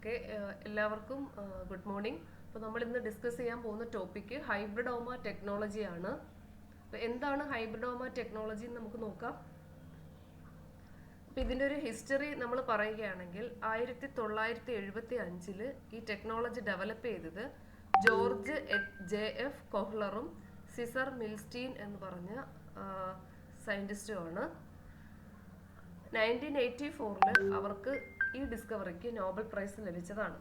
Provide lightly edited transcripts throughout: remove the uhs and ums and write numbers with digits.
Okay, എല്ലാവർക്കും good morning. അപ്പോൾ നമ്മൾ ഇന്ന് ഡിസ്കസ് ചെയ്യാൻ പോകുന്ന ടോപ്പിക്ക് ഹൈബ്രിഡോമ ടെക്നോളജിയാണ്. അപ്പോൾ എന്താണ് ഹൈബ്രിഡോമ ടെക്നോളജി എന്ന് നമുക്ക് നോക്കാം. അപ്പോൾ ഇതിൻ്റെ ഒരു ഹിസ്റ്ററി നമ്മൾ പറയുകയാണെങ്കിൽ 1975 ഈ ടെക്നോളജി ഡെവലപ്പ് ചെയ്തത് ജോർജ് JF കൊഹ്ലറും സിസർ മിൽസ്റ്റീൻ എന്ന് പറഞ്ഞ സയൻറ്റിസ്റ്റുമാണ്. 1984 അവർക്ക് ഈ ഡിസ്കവറിക്ക് നോബൽ പ്രൈസ് ലഭിച്ചതാണ്.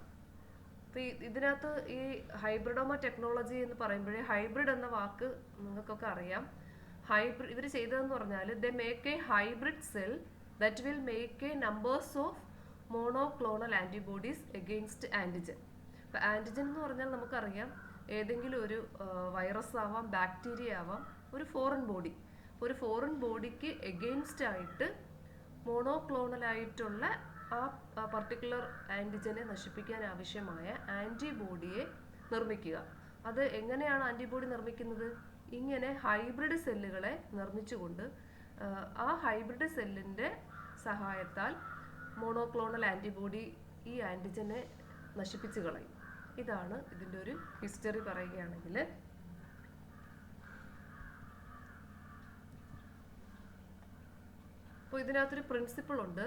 അപ്പോൾ ഇതിനകത്ത് ഈ ഹൈബ്രിഡോമ ടെക്നോളജി എന്ന് പറയുമ്പോഴേ ഹൈബ്രിഡ് എന്ന വാക്ക് നിങ്ങൾക്കൊക്കെ അറിയാം. ഹൈബ്രിഡ് ഇവർ ചെയ്തതെന്ന് പറഞ്ഞാൽ they make A hybrid cell that will make A numbers of monoclonal antibodies against antigen. അപ്പോൾ ആൻറ്റിജൻ എന്ന് പറഞ്ഞാൽ നമുക്കറിയാം ഏതെങ്കിലും ഒരു വൈറസ് ആവാം, ബാക്ടീരിയ ആവാം, ഒരു ഫോറിൻ ബോഡി. ഒരു ഫോറിൻ ബോഡിക്ക് എഗെയിൻസ്റ്റ് ആയിട്ട് മോണോക്ലോണലായിട്ടുള്ള ആ പർട്ടിക്കുലർ ആൻറ്റിജനെ നശിപ്പിക്കാൻ ആവശ്യമായ ആൻറ്റിബോഡിയെ നിർമ്മിക്കുക. അത് എങ്ങനെയാണ് ആൻറ്റിബോഡി നിർമ്മിക്കുന്നത്? ഇങ്ങനെ ഹൈബ്രിഡ് സെല്ലുകളെ നിർമ്മിച്ചുകൊണ്ട് ആ ഹൈബ്രിഡ് സെല്ലിൻ്റെ സഹായത്താൽ മോണോക്ലോണൽ ആൻറ്റിബോഡി ഈ ആൻറ്റിജനെ നശിപ്പിച്ച് കളയും. ഇതാണ് ഇതിൻ്റെ ഒരു ഹിസ്റ്ററി പറയുകയാണെങ്കിൽ. അപ്പോൾ ഇതിനകത്തൊരു പ്രിൻസിപ്പിൾ ഉണ്ട്.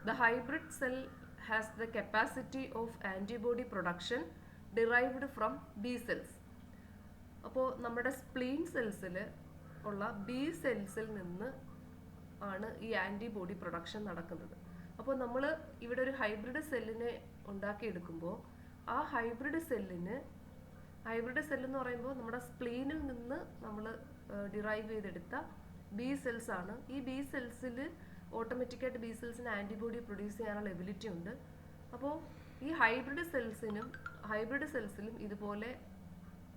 The hybrid cell has the capacity of antibody production derived from B cells. അപ്പോൾ നമ്മുടെ സ്പ്ലീൻ സെൽസിൽ ഉള്ള B സെൽസിൽ നിന്ന് ആണ് ഈ ആൻറ്റിബോഡി പ്രൊഡക്ഷൻ നടക്കുന്നത്. അപ്പോൾ നമ്മൾ ഇവിടെ ഒരു ഹൈബ്രിഡ് സെല്ലിനെ ഉണ്ടാക്കിയെടുക്കുമ്പോൾ ആ ഹൈബ്രിഡ് സെല്ലെന്ന് പറയുമ്പോൾ നമ്മുടെ സ്പ്ലീനിൽ നിന്ന് നമ്മൾ ഡിറൈവ് ചെയ്തെടുത്ത B സെൽസ് ആണ്. ഈ B സെൽസിൽ ഓട്ടോമാറ്റിക്കായിട്ട് B സെൽസിന് ആൻറ്റിബോഡി പ്രൊഡ്യൂസ് ചെയ്യാനുള്ള എബിലിറ്റി ഉണ്ട്. അപ്പോൾ ഈ ഹൈബ്രിഡ് സെൽസിലും ഇതുപോലെ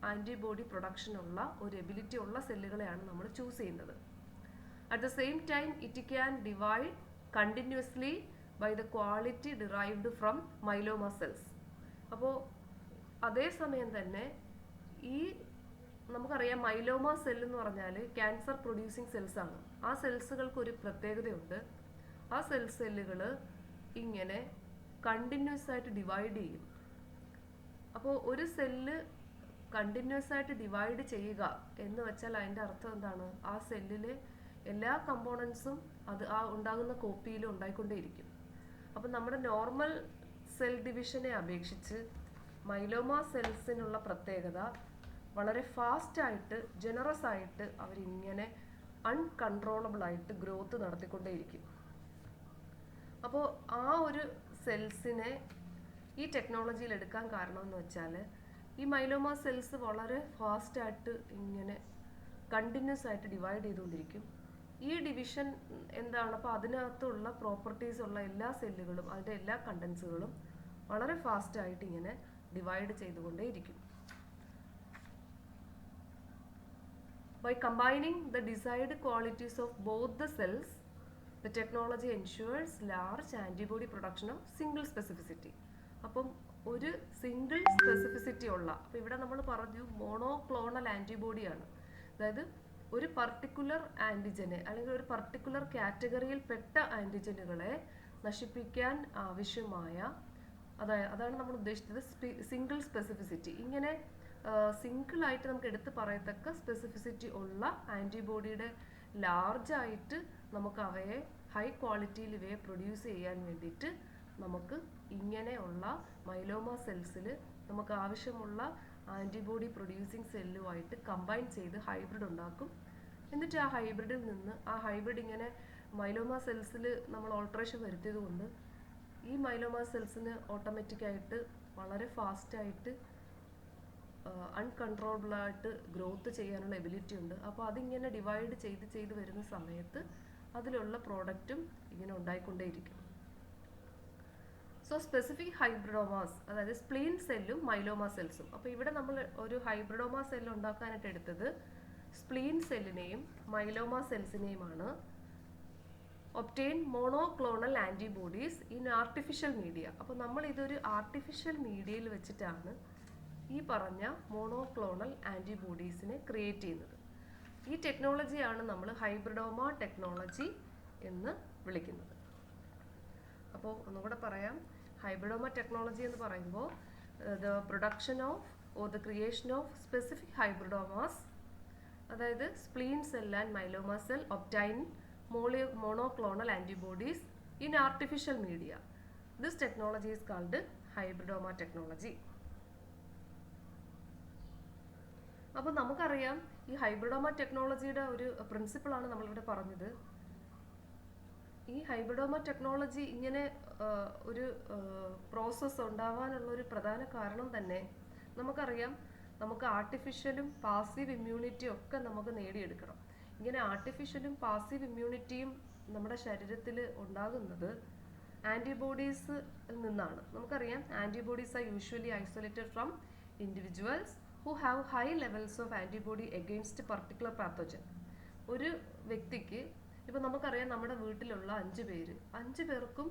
ആൻറ്റിബോഡി പ്രൊഡക്ഷനുള്ള ഒരു എബിലിറ്റി ഉള്ള സെല്ലുകളെയാണ് നമ്മൾ ചൂസ് ചെയ്യുന്നത്. At the same time it can divide continuously by the quality derived from myeloma cells. അപ്പോൾ അതേസമയം തന്നെ ഈ നമുക്കറിയാം മൈലോമ സെൽ എന്ന് പറഞ്ഞാൽ ക്യാൻസർ പ്രൊഡ്യൂസിങ് സെൽസ് ആണ്. ആ സെൽസുകൾക്ക് ഒരു പ്രത്യേകതയുണ്ട്. ആ സെല്ലുകൾ ഇങ്ങനെ കണ്ടിന്യൂസ് ആയിട്ട് ഡിവൈഡ് ചെയ്യും. അപ്പോൾ ഒരു സെല്ല് കണ്ടിന്യൂസ് ആയിട്ട് ഡിവൈഡ് ചെയ്യുക എന്ന് വെച്ചാൽ അതിൻ്റെ അർത്ഥം എന്താണ്? ആ സെല്ലിലെ എല്ലാ കമ്പോണൻസും അത് ആ ഉണ്ടാകുന്ന കോപ്പിയിലും ഉണ്ടായിക്കൊണ്ടേയിരിക്കും. അപ്പം നമ്മുടെ നോർമൽ സെൽ ഡിവിഷനെ അപേക്ഷിച്ച് മൈലോമ സെൽസിനുള്ള പ്രത്യേകത വളരെ ഫാസ്റ്റായിട്ട് ജനറസ് ആയിട്ട് അവരിങ്ങനെ അൺകൺട്രോളബിളായിട്ട് ഗ്രോത്ത് നടത്തിക്കൊണ്ടേയിരിക്കും. അപ്പോൾ ആ ഒരു സെൽസിനെ ഈ ടെക്നോളജിയിൽ എടുക്കാൻ കാരണം എന്ന് വെച്ചാൽ ഈ മൈലോമ സെൽസ് വളരെ ഫാസ്റ്റായിട്ട് ഇങ്ങനെ കണ്ടിന്യൂസ് ആയിട്ട് ഡിവൈഡ് ചെയ്തുകൊണ്ടിരിക്കും. ഈ ഡിവിഷൻ എന്താണ്? അപ്പോൾ അതിനകത്തുള്ള പ്രോപ്പർട്ടീസ് ഉള്ള എല്ലാ സെല്ലുകളും അതിൻ്റെ എല്ലാ കണ്ടൻസുകളും വളരെ ഫാസ്റ്റായിട്ട് ഇങ്ങനെ divide ചെയ്തുകൊണ്ടേയിരിക്കും. By combining the desired qualities of both the cells, the technology ensures large antibody production of single specificity. അപ്പം ഒരു സിംഗിൾ സ്പെസിഫിസിറ്റി ഉള്ള, അപ്പോൾ ഇവിടെ നമ്മൾ പറഞ്ഞു മോണോക്ലോണൽ ആൻറ്റിബോഡിയാണ്. അതായത് ഒരു പർട്ടിക്കുലർ ആൻറ്റിജനെ അല്ലെങ്കിൽ ഒരു പർട്ടിക്കുലർ കാറ്റഗറിയിൽ പെട്ട ആൻറ്റിജനുകളെ നശിപ്പിക്കാൻ ആവശ്യമായ അതാണ് നമ്മൾ ഉദ്ദേശിച്ചത് സിംഗിൾ സ്പെസിഫിസിറ്റി. ഇങ്ങനെ സിംഗിളായിട്ട് നമുക്ക് എടുത്ത് പറയത്തക്ക സ്പെസിഫിസിറ്റി ഉള്ള ആൻറ്റിബോഡിയുടെ ലാർജായിട്ട് നമുക്ക് അവയെ ഹൈ ക്വാളിറ്റിയിൽ ഇവയെ പ്രൊഡ്യൂസ് ചെയ്യാൻ വേണ്ടിയിട്ട് നമുക്ക് ഇങ്ങനെയുള്ള മൈലോമ സെൽസിൽ നമുക്ക് ആവശ്യമുള്ള ആൻറ്റിബോഡി പ്രൊഡ്യൂസിങ് സെല്ലുമായിട്ട് കമ്പൈൻ ചെയ്ത് ഹൈബ്രിഡ് ഉണ്ടാക്കും. എന്നിട്ട് ആ ഹൈബ്രിഡിൽ നിന്ന് ആ ഹൈബ്രിഡ് ഇങ്ങനെ മൈലോമ സെൽസിൽ നമ്മൾ ഓൾട്ടറേഷൻ വരുത്തിയത് കൊണ്ട് ഈ മൈലോമ സെൽസിന് ഓട്ടോമാറ്റിക്കായിട്ട് വളരെ ഫാസ്റ്റായിട്ട് അൺകൺട്രോളബിളായിട്ട് ഗ്രോത്ത് ചെയ്യാനുള്ള എബിലിറ്റി ഉണ്ട്. അപ്പോൾ അതിങ്ങനെ ഡിവൈഡ് ചെയ്ത് വരുന്ന സമയത്ത് അതിലുള്ള പ്രോഡക്റ്റും ഇങ്ങനെ ഉണ്ടായിക്കൊണ്ടേയിരിക്കും. സോ സ്പെസിഫിക് ഹൈബ്രിഡോമാസ്, അതായത് സ്പ്ലീൻ സെല്ലും മൈലോമ സെൽസും. അപ്പോൾ ഇവിടെ നമ്മൾ ഒരു ഹൈബ്രിഡോമ സെല്ല് ഉണ്ടാക്കാനായിട്ട് എടുത്തത് സ്പ്ലീൻ സെല്ലിനെയും മൈലോമ സെൽസിനെയുമാണ്. Obtain monoclonal antibodies in artificial media. അപ്പോൾ നമ്മൾ ഇതൊരു ആർട്ടിഫിഷ്യൽ മീഡിയയിൽ വെച്ചിട്ടാണ് ഈ പറഞ്ഞ മോണോക്ലോണൽ ആൻറ്റിബോഡീസിനെ ക്രിയേറ്റ് ചെയ്യുന്നത്. ഈ ടെക്നോളജിയാണ് നമ്മൾ ഹൈബ്രിഡോമ ടെക്നോളജി എന്ന് വിളിക്കുന്നത്. അപ്പോൾ ഒന്നുകൂടെ പറയാം, ഹൈബ്രിഡോമ ടെക്നോളജി എന്ന് പറയുമ്പോൾ the production of or the creation of specific hybridomas, അതായത് spleen cell and myeloma cell obtain monoclonal antibodies in artificial media. This technology is called hybridoma technology. അപ്പോൾ നമുക്കറിയാം ഈ ഹൈബ്രിഡോമ ടെക്നോളജിയുടെ ഒരു പ്രിൻസിപ്പിളാണ് നമ്മളിവിടെ പറഞ്ഞത്. ഈ ഹൈബ്രിഡോമ ടെക്നോളജി ഇങ്ങനെ ഒരു പ്രോസസ്സ് ഉണ്ടാവാനുള്ള ഒരു പ്രധാന കാരണം തന്നെ നമുക്കറിയാം, നമുക്ക് ആർട്ടിഫിഷ്യലും പാസീവ് ഇമ്മ്യൂണിറ്റിയും ഒക്കെ നമുക്ക് നേടിയെടുക്കണം. ഇങ്ങനെ ആർട്ടിഫിഷ്യലും പാസീവ് ഇമ്മ്യൂണിറ്റിയും നമ്മുടെ ശരീരത്തിൽ ഉണ്ടാകുന്നത് ആൻറ്റിബോഡീസ് നിന്നാണ്. നമുക്കറിയാം antibodies are usually isolated from individuals who have high levels of antibody against particular pathogen. ഒരു വ്യക്തിക്ക് ഇപ്പോൾ നമുക്കറിയാം നമ്മുടെ വീട്ടിലുള്ള 5 പേർക്കും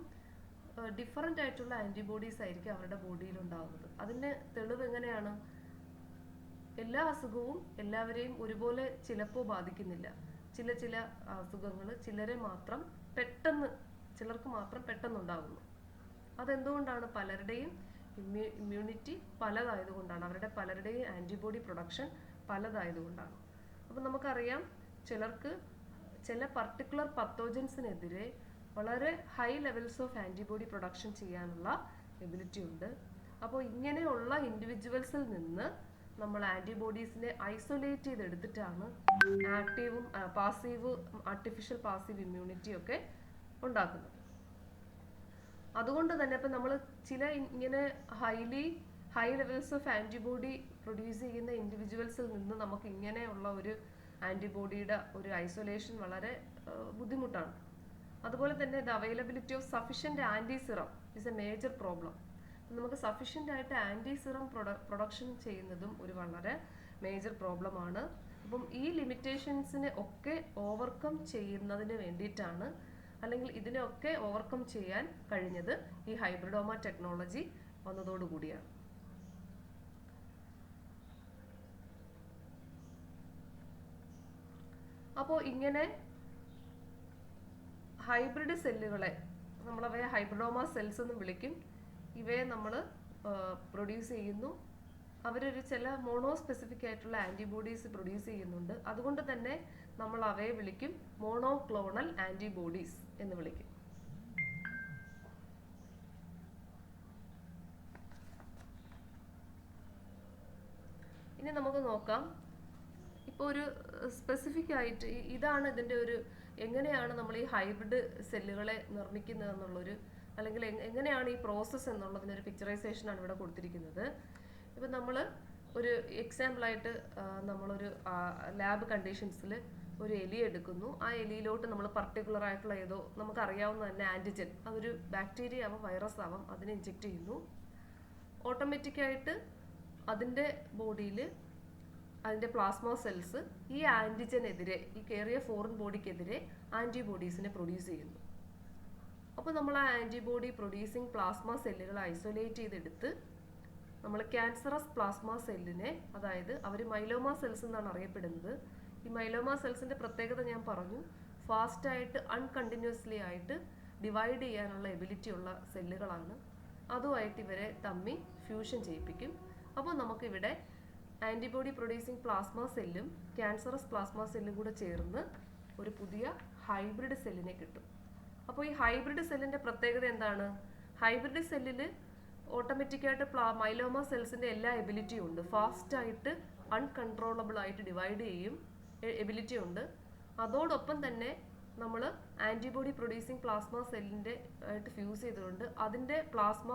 ഡിഫറൻ്റ് ആയിട്ടുള്ള ആൻറ്റിബോഡീസ് ആയിരിക്കും അവരുടെ ബോഡിയിൽ ഉണ്ടാകുന്നത്. അതിന് തെളിവ് എങ്ങനെയാണ്? എല്ലാ അസുഖവും എല്ലാവരെയും ഒരുപോലെ ചിലപ്പോൾ ബാധിക്കുന്നില്ല. ചില അസുഖങ്ങൾ ചിലർക്ക് മാത്രം പെട്ടെന്നുണ്ടാകുന്നു. അതെന്തുകൊണ്ടാണ്? പലരുടെയും ഇമ്മ്യൂണിറ്റി പലതായതുകൊണ്ടാണ്, അവരുടെ പലരുടെയും ആൻറ്റിബോഡി പ്രൊഡക്ഷൻ പലതായതുകൊണ്ടാണ്. അപ്പം നമുക്കറിയാം ചിലർക്ക് ചില പർട്ടിക്കുലർ പത്തോജൻസിനെതിരെ വളരെ high levels of antibody production ചെയ്യാനുള്ള എബിലിറ്റി ഉണ്ട്. അപ്പോൾ ഇങ്ങനെയുള്ള ഇൻഡിവിജ്വൽസിൽ നിന്ന് നമ്മൾ ആൻറ്റിബോഡീസിനെ ഐസൊലേറ്റ് ചെയ്തെടുത്തിട്ടാണ് ആക്റ്റീവും ആർട്ടിഫിഷ്യൽ പാസീവ് ഇമ്മ്യൂണിറ്റി ഒക്കെ ഉണ്ടാക്കുന്നത്. അതുകൊണ്ട് തന്നെ ഇപ്പം നമ്മൾ ചില ഇങ്ങനെ high levels of antibody produce ചെയ്യുന്ന ഇൻഡിവിജ്വൽസിൽ നിന്ന് നമുക്ക് ഇങ്ങനെയുള്ള ഒരു ആൻറ്റിബോഡിയുടെ ഒരു ഐസൊലേഷൻ വളരെ ബുദ്ധിമുട്ടാണ്. അതുപോലെ തന്നെ the availability of sufficient antiserum is a major problem. നമുക്ക് സഫിഷ്യൻ്റ് ആയിട്ട് ആൻറ്റി സിറം പ്രൊഡക്ഷൻ ചെയ്യുന്നതും ഒരു വളരെ മേജർ പ്രോബ്ലമാണ്. അപ്പം ഈ ലിമിറ്റേഷൻസിനെ ഒക്കെ ഓവർകം ചെയ്യുന്നതിന് വേണ്ടിയിട്ടാണ്, അല്ലെങ്കിൽ ഇതിനെയൊക്കെ ഓവർകം ചെയ്യാൻ കഴിഞ്ഞത് ഈ ഹൈബ്രിഡോമ ടെക്നോളജി വന്നതോടുകൂടിയാണ്. അപ്പോൾ ഇങ്ങനെ ഹൈബ്രിഡ് സെല്ലുകളെ നമ്മളവയെ ഹൈബ്രിഡോമ സെൽസ് എന്ന് വിളിക്കും. ഇവയെ നമ്മൾ പ്രൊഡ്യൂസ് ചെയ്യുന്നു. അവരൊരു ചില മോണോസ്പെസിഫിക് ആയിട്ടുള്ള ആൻറ്റിബോഡീസ് പ്രൊഡ്യൂസ് ചെയ്യുന്നുണ്ട്. അതുകൊണ്ട് തന്നെ നമ്മൾ അവയെ വിളിക്കും മോണോക്ലോണൽ ആൻറ്റിബോഡീസ് എന്ന് വിളിക്കും. ഇനി നമുക്ക് നോക്കാം, ഇപ്പോൾ ഒരു സ്പെസിഫിക് ആയിട്ട് ഇതാണ് ഇതിൻ്റെ ഒരു എങ്ങനെയാണ് നമ്മൾ ഈ ഹൈബ്രിഡ് സെല്ലുകളെ നിർമ്മിക്കുന്നത് എന്നുള്ളൊരു, അല്ലെങ്കിൽ എങ്ങനെയാണ് ഈ പ്രോസസ്സ് എന്നുള്ളതിനൊരു പിക്ചറൈസേഷനാണ് ഇവിടെ കൊടുത്തിരിക്കുന്നത്. ഇപ്പം നമ്മൾ ഒരു എക്സാമ്പിളായിട്ട് നമ്മളൊരു ലാബ് കണ്ടീഷൻസിൽ ഒരു എലി എടുക്കുന്നു. ആ എലിയിലോട്ട് നമ്മൾ പർട്ടിക്കുലർ ആയിട്ടുള്ള ഏതോ നമുക്കറിയാവുന്ന തന്നെ ആൻറ്റിജൻ, അതൊരു ബാക്ടീരിയ ആവാം വൈറസ് ആവാം, അതിനെ ഇഞ്ചെക്റ്റ് ചെയ്യുന്നു. ഓട്ടോമാറ്റിക്കായിട്ട് അതിൻ്റെ ബോഡിയിൽ അതിൻ്റെ പ്ലാസ്മ സെൽസ് ഈ ആൻറ്റിജനെതിരെ, ഈ കേറിയ ഫോറിൻ ബോഡിക്കെതിരെ ആൻറ്റിബോഡീസിനെ പ്രൊഡ്യൂസ് ചെയ്യുന്നു. അപ്പോൾ നമ്മൾ ആ ആൻറ്റിബോഡി പ്രൊഡ്യൂസിങ് പ്ലാസ്മ സെല്ലുകൾ ഐസൊലേറ്റ് ചെയ്തെടുത്ത് നമ്മൾ ക്യാൻസറസ് പ്ലാസ്മ സെല്ലിനെ, അതായത് അവർ മൈലോമ സെൽസ് എന്നാണ് അറിയപ്പെടുന്നത്. ഈ മൈലോമ സെൽസിൻ്റെ പ്രത്യേകത ഞാൻ പറഞ്ഞു, ഫാസ്റ്റായിട്ട് അൺകണ്ടിന്യൂസ്ലി ആയിട്ട് ഡിവൈഡ് ചെയ്യാനുള്ള എബിലിറ്റി ഉള്ള സെല്ലുകളാണ്. അതുമായിട്ട് ഇവരെ തമ്മിൽ ഫ്യൂഷൻ ചെയ്യിപ്പിക്കും. അപ്പോൾ നമുക്കിവിടെ ആൻറ്റിബോഡി പ്രൊഡ്യൂസിങ് പ്ലാസ്മ സെല്ലും ക്യാൻസറസ് പ്ലാസ്മ സെല്ലും കൂടെ ചേർന്ന് ഒരു പുതിയ ഹൈബ്രിഡ് സെല്ലിനെ കിട്ടും. അപ്പോൾ ഈ ഹൈബ്രിഡ് സെല്ലിൻ്റെ പ്രത്യേകത എന്താണ്? ഹൈബ്രിഡ് സെല്ലിൽ ഓട്ടോമാറ്റിക്കായിട്ട് മൈലോമ സെൽസിൻ്റെ എല്ലാ എബിലിറ്റിയും ഉണ്ട്. ഫാസ്റ്റായിട്ട് അൺകൺട്രോളബിൾ ആയിട്ട് ഡിവൈഡ് ചെയ്യും എബിലിറ്റി ഉണ്ട്. അതോടൊപ്പം തന്നെ നമ്മൾ ആൻറ്റിബോഡി പ്രൊഡ്യൂസിങ് പ്ലാസ്മ സെല്ലിൻ്റെ ആയിട്ട് ഫ്യൂസ് ചെയ്തുകൊണ്ട് അതിൻ്റെ പ്ലാസ്മ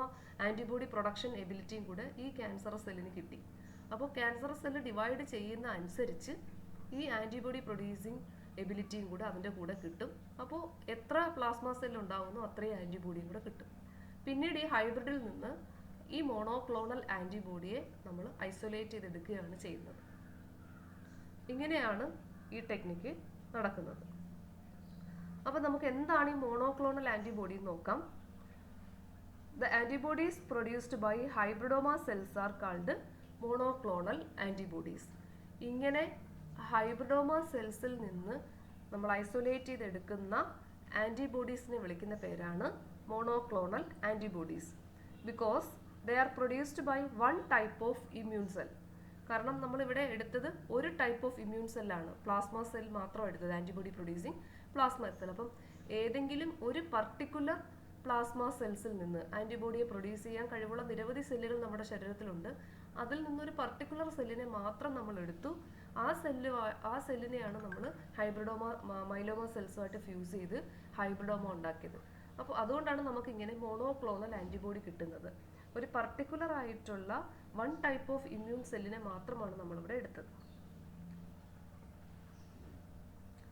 ആൻറ്റിബോഡി പ്രൊഡക്ഷൻ എബിലിറ്റിയും കൂടെ ഈ ക്യാൻസറസ് സെല്ലിന് കിട്ടി. അപ്പോൾ ക്യാൻസറസ് സെല്ല് ഡിവൈഡ് ചെയ്യുന്ന അനുസരിച്ച് ഈ ആൻറ്റിബോഡി പ്രൊഡ്യൂസിങ് എബിലിറ്റിയും കൂടെ അതിൻ്റെ കൂടെ കിട്ടും. അപ്പോൾ എത്ര പ്ലാസ്മ സെല്ല് ഉണ്ടാകുന്നു അത്രയും ആൻറ്റിബോഡിയും കൂടെ കിട്ടും. പിന്നീട് ഈ ഹൈബ്രിഡിൽ നിന്ന് ഈ മോണോക്ലോണൽ ആൻറ്റിബോഡിയെ നമ്മൾ ഐസൊലേറ്റ് ചെയ്തെടുക്കുകയാണ് ചെയ്യുന്നത്. ഇങ്ങനെയാണ് ഈ ടെക്നിക്ക് നടക്കുന്നത്. അപ്പോൾ നമുക്ക് എന്താണ് ഈ മോണോക്ലോണൽ ആൻറ്റിബോഡി എന്ന് നോക്കാം. The antibodies produced by hybridoma cells are called monoclonal antibodies. ഇങ്ങനെ ഹൈബ്രിഡോമ സെൽസിൽ നിന്ന് നമ്മൾ ഐസൊലേറ്റ് ചെയ്തെടുക്കുന്ന ആൻറ്റിബോഡീസിനെ വിളിക്കുന്ന പേരാണ് monoclonal antibodies. Because they are produced by one type of immune cell. കാരണം നമ്മളിവിടെ എടുത്തത് ഒരു ടൈപ്പ് ഓഫ് ഇമ്മ്യൂൺ സെല്ലാണ്, പ്ലാസ്മ സെൽ മാത്രം എടുത്തത്, ആൻറ്റിബോഡി പ്രൊഡ്യൂസിങ് പ്ലാസ്മ സെൽ. അപ്പം ഏതെങ്കിലും ഒരു പർട്ടിക്കുലർ പ്ലാസ്മ സെൽസിൽ നിന്ന് ആൻറ്റിബോഡിയെ പ്രൊഡ്യൂസ് ചെയ്യാൻ കഴിവുള്ള നിരവധി സെല്ലുകൾ നമ്മുടെ ശരീരത്തിലുണ്ട്. അതിൽ നിന്നൊരു പർട്ടിക്കുലർ സെല്ലിനെ മാത്രം നമ്മൾ എടുത്തു. ആ സെല്ലിനെയാണ് നമ്മൾ ഹൈബ്രിഡോമ മൈലോമ സെൽസുമായിട്ട് ഫ്യൂസ് ചെയ്ത് ഹൈബ്രിഡോമ ഉണ്ടാക്കിയത്. അപ്പോൾ അതുകൊണ്ടാണ് നമുക്ക് ഇങ്ങനെ മോണോക്ലോണൽ ആൻറ്റിബോഡി കിട്ടുന്നത്. ഒരു പർട്ടിക്കുലർ ആയിട്ടുള്ള വൺ ടൈപ്പ് ഓഫ് ഇമ്മ്യൂൺ സെല്ലിനെ മാത്രമാണ് നമ്മളിവിടെ എടുത്തത്.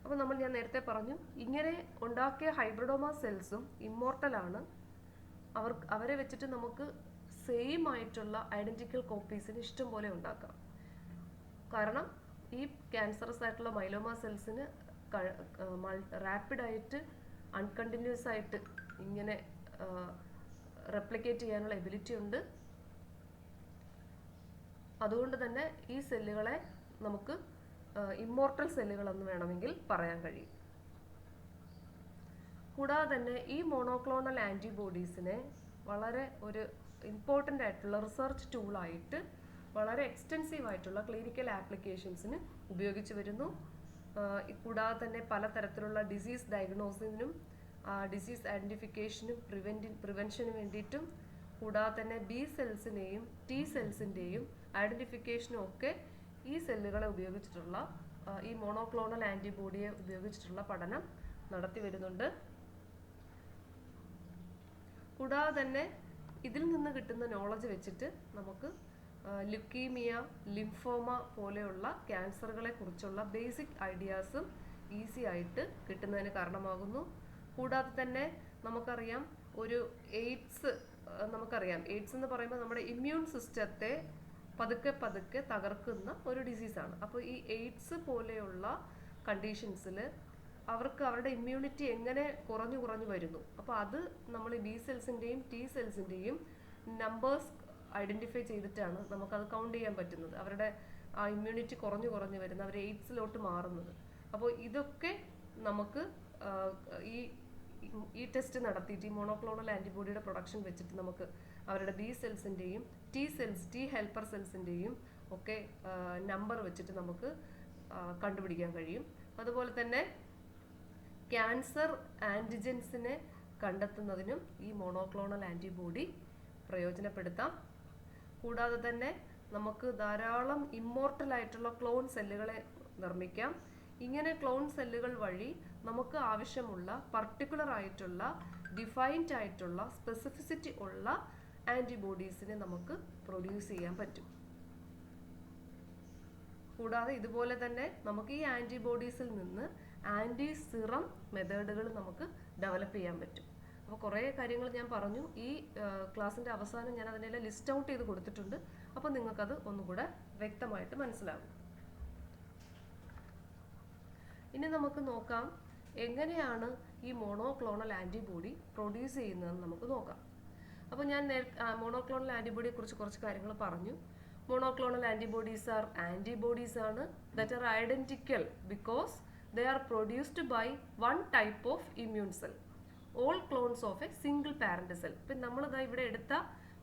അപ്പോൾ ഞാൻ നേരത്തെ പറഞ്ഞു, ഇങ്ങനെ ഉണ്ടാക്കിയ ഹൈബ്രിഡോമ സെൽസും ഇമ്മോർട്ടലാണ്. അവരെ വെച്ചിട്ട് നമുക്ക് സെയിം ആയിട്ടുള്ള ഐഡന്റിക്കൽ കോപ്പീസിന് ഇഷ്ടം പോലെ ഉണ്ടാക്കാം. കാരണം ഈ ക്യാൻസറസ് ആയിട്ടുള്ള മൈലോമ സെൽസിന് റാപ്പിഡായിട്ട് അൺകണ്ടിന്യൂസ് ആയിട്ട് ഇങ്ങനെ റെപ്ലിക്കേറ്റ് ചെയ്യാനുള്ള എബിലിറ്റി ഉണ്ട്. അതുകൊണ്ട് തന്നെ ഈ സെല്ലുകളെ നമുക്ക് ഇമ്മോർട്ടൽ സെല്ലുകൾ എന്ന് വേണമെങ്കിൽ പറയാൻ കഴിയും. കൂടാതെ തന്നെ ഈ മോണോക്ലോണൽ ആൻറ്റിബോഡീസിനെ വളരെ ഒരു ഇമ്പോർട്ടൻ്റ് ആയിട്ടുള്ള റിസർച്ച് ടൂളായിട്ട് വളരെ എക്സ്റ്റെൻസീവ് ആയിട്ടുള്ള ക്ലിനിക്കൽ ആപ്ലിക്കേഷൻസിന് ഉപയോഗിച്ച് വരുന്നു. കൂടാതെ തന്നെ പലതരത്തിലുള്ള ഡിസീസ് ഡയഗ്നോസിസിനും ഡിസീസ് ഐഡൻറ്റിഫിക്കേഷനും പ്രിവെൻഷനും വേണ്ടിയിട്ടും, കൂടാതെ തന്നെ ബി സെൽസിനെയും ടി സെൽസിൻ്റെയും ഐഡൻറ്റിഫിക്കേഷനും ഒക്കെ ഈ സെല്ലുകളെ ഉപയോഗിച്ചിട്ടുള്ള ഈ മോണോക്ലോണൽ ആൻറ്റിബോഡിയെ ഉപയോഗിച്ചിട്ടുള്ള പഠനം നടത്തി വരുന്നുണ്ട്. കൂടാതെ തന്നെ ഇതിൽ നിന്ന് കിട്ടുന്ന നോളജ് വെച്ചിട്ട് നമുക്ക് ലുക്കീമിയ, ലിംഫോമ പോലെയുള്ള ക്യാൻസറുകളെ കുറിച്ചുള്ള ബേസിക് ഐഡിയാസും ഈസി ആയിട്ട് കിട്ടുന്നതിന് കാരണമാകുന്നു. കൂടാതെ തന്നെ നമുക്കറിയാം എയ്ഡ്സ് എന്ന് പറയുമ്പോൾ നമ്മുടെ ഇമ്മ്യൂൺ സിസ്റ്റത്തെ പതുക്കെ തകർക്കുന്ന ഒരു ഡിസീസാണ്. അപ്പോൾ ഈ എയ്ഡ്സ് പോലെയുള്ള കണ്ടീഷൻസിൽ അവർക്ക് അവരുടെ ഇമ്മ്യൂണിറ്റി എങ്ങനെ കുറഞ്ഞു വരുന്നു. അപ്പോൾ അത് നമ്മൾ ബി സെൽസിൻ്റെയും ടി സെൽസിൻ്റെയും നമ്പേഴ്സ് ഐഡൻറ്റിഫൈ ചെയ്തിട്ടാണ് നമുക്കത് കൗണ്ട് ചെയ്യാൻ പറ്റുന്നത്. അവരുടെ ആ ഇമ്മ്യൂണിറ്റി കുറഞ്ഞു വരുന്ന അവർ എയ്ഡ്സിലോട്ട് മാറുന്നത്. അപ്പോൾ ഇതൊക്കെ നമുക്ക് ഈ ടെസ്റ്റ് നടത്തിയിട്ട് ഈ മോണോക്ലോണൽ ആൻറ്റിബോഡിയുടെ പ്രൊഡക്ഷൻ വെച്ചിട്ട് നമുക്ക് അവരുടെ ബി സെൽസിൻ്റെയും ടി ഹെൽപ്പർ സെൽസിൻ്റെയും ഒക്കെ നമ്പർ വെച്ചിട്ട് നമുക്ക് കണ്ടുപിടിക്കാൻ കഴിയും. അതുപോലെ തന്നെ ക്യാൻസർ ആൻറ്റിജൻസിനെ കണ്ടെത്തുന്നതിനും ഈ മോണോക്ലോണൽ ആൻറ്റിബോഡി പ്രയോജനപ്പെടുത്താം. കൂടാതെ തന്നെ നമുക്ക് ധാരാളം ഇമ്മോർട്ടൽ ആയിട്ടുള്ള ക്ലോൺ സെല്ലുകളെ നിർമ്മിക്കാം. ഇങ്ങനെ ക്ലോൺ സെല്ലുകൾ വഴി നമുക്ക് ആവശ്യമുള്ള പർട്ടിക്കുലർ ആയിട്ടുള്ള ഡിഫൈൻഡ് ആയിട്ടുള്ള സ്പെസിഫിസിറ്റി ഉള്ള ആൻറ്റിബോഡീസിനെ നമുക്ക് പ്രൊഡ്യൂസ് ചെയ്യാൻ പറ്റും. കൂടാതെ ഇതുപോലെ തന്നെ നമുക്ക് ഈ ആൻറ്റിബോഡീസിൽ നിന്ന് ആൻറ്റി സിറം മെത്തേഡുകൾ നമുക്ക് ഡെവലപ്പ് ചെയ്യാൻ പറ്റും. അപ്പോൾ കുറേ കാര്യങ്ങൾ ഞാൻ പറഞ്ഞു. ഈ ക്ലാസ്സിൻ്റെ അവസാനം ഞാൻ അതിനെല്ലാം ലിസ്റ്റ് ഔട്ട് ചെയ്ത് കൊടുത്തിട്ടുണ്ട്. അപ്പോൾ നിങ്ങൾക്കത് ഒന്നുകൂടെ വ്യക്തമായിട്ട് മനസ്സിലാകും. ഇനി നമുക്ക് നോക്കാം എങ്ങനെയാണ് ഈ മോണോക്ലോണൽ ആൻറ്റിബോഡി പ്രൊഡ്യൂസ് ചെയ്യുന്നതെന്ന് നമുക്ക് നോക്കാം. അപ്പോൾ ഞാൻ മോണോക്ലോണൽ ആൻറ്റിബോഡിയെ കുറിച്ച് കുറച്ച് കാര്യങ്ങൾ പറഞ്ഞു. Monoclonal antibodies are antibodies that are identical because they are produced by one type of immune cell. All clones of a single parent cell. ഇപ്പം നമ്മളിതാ ഇവിടെ എടുത്ത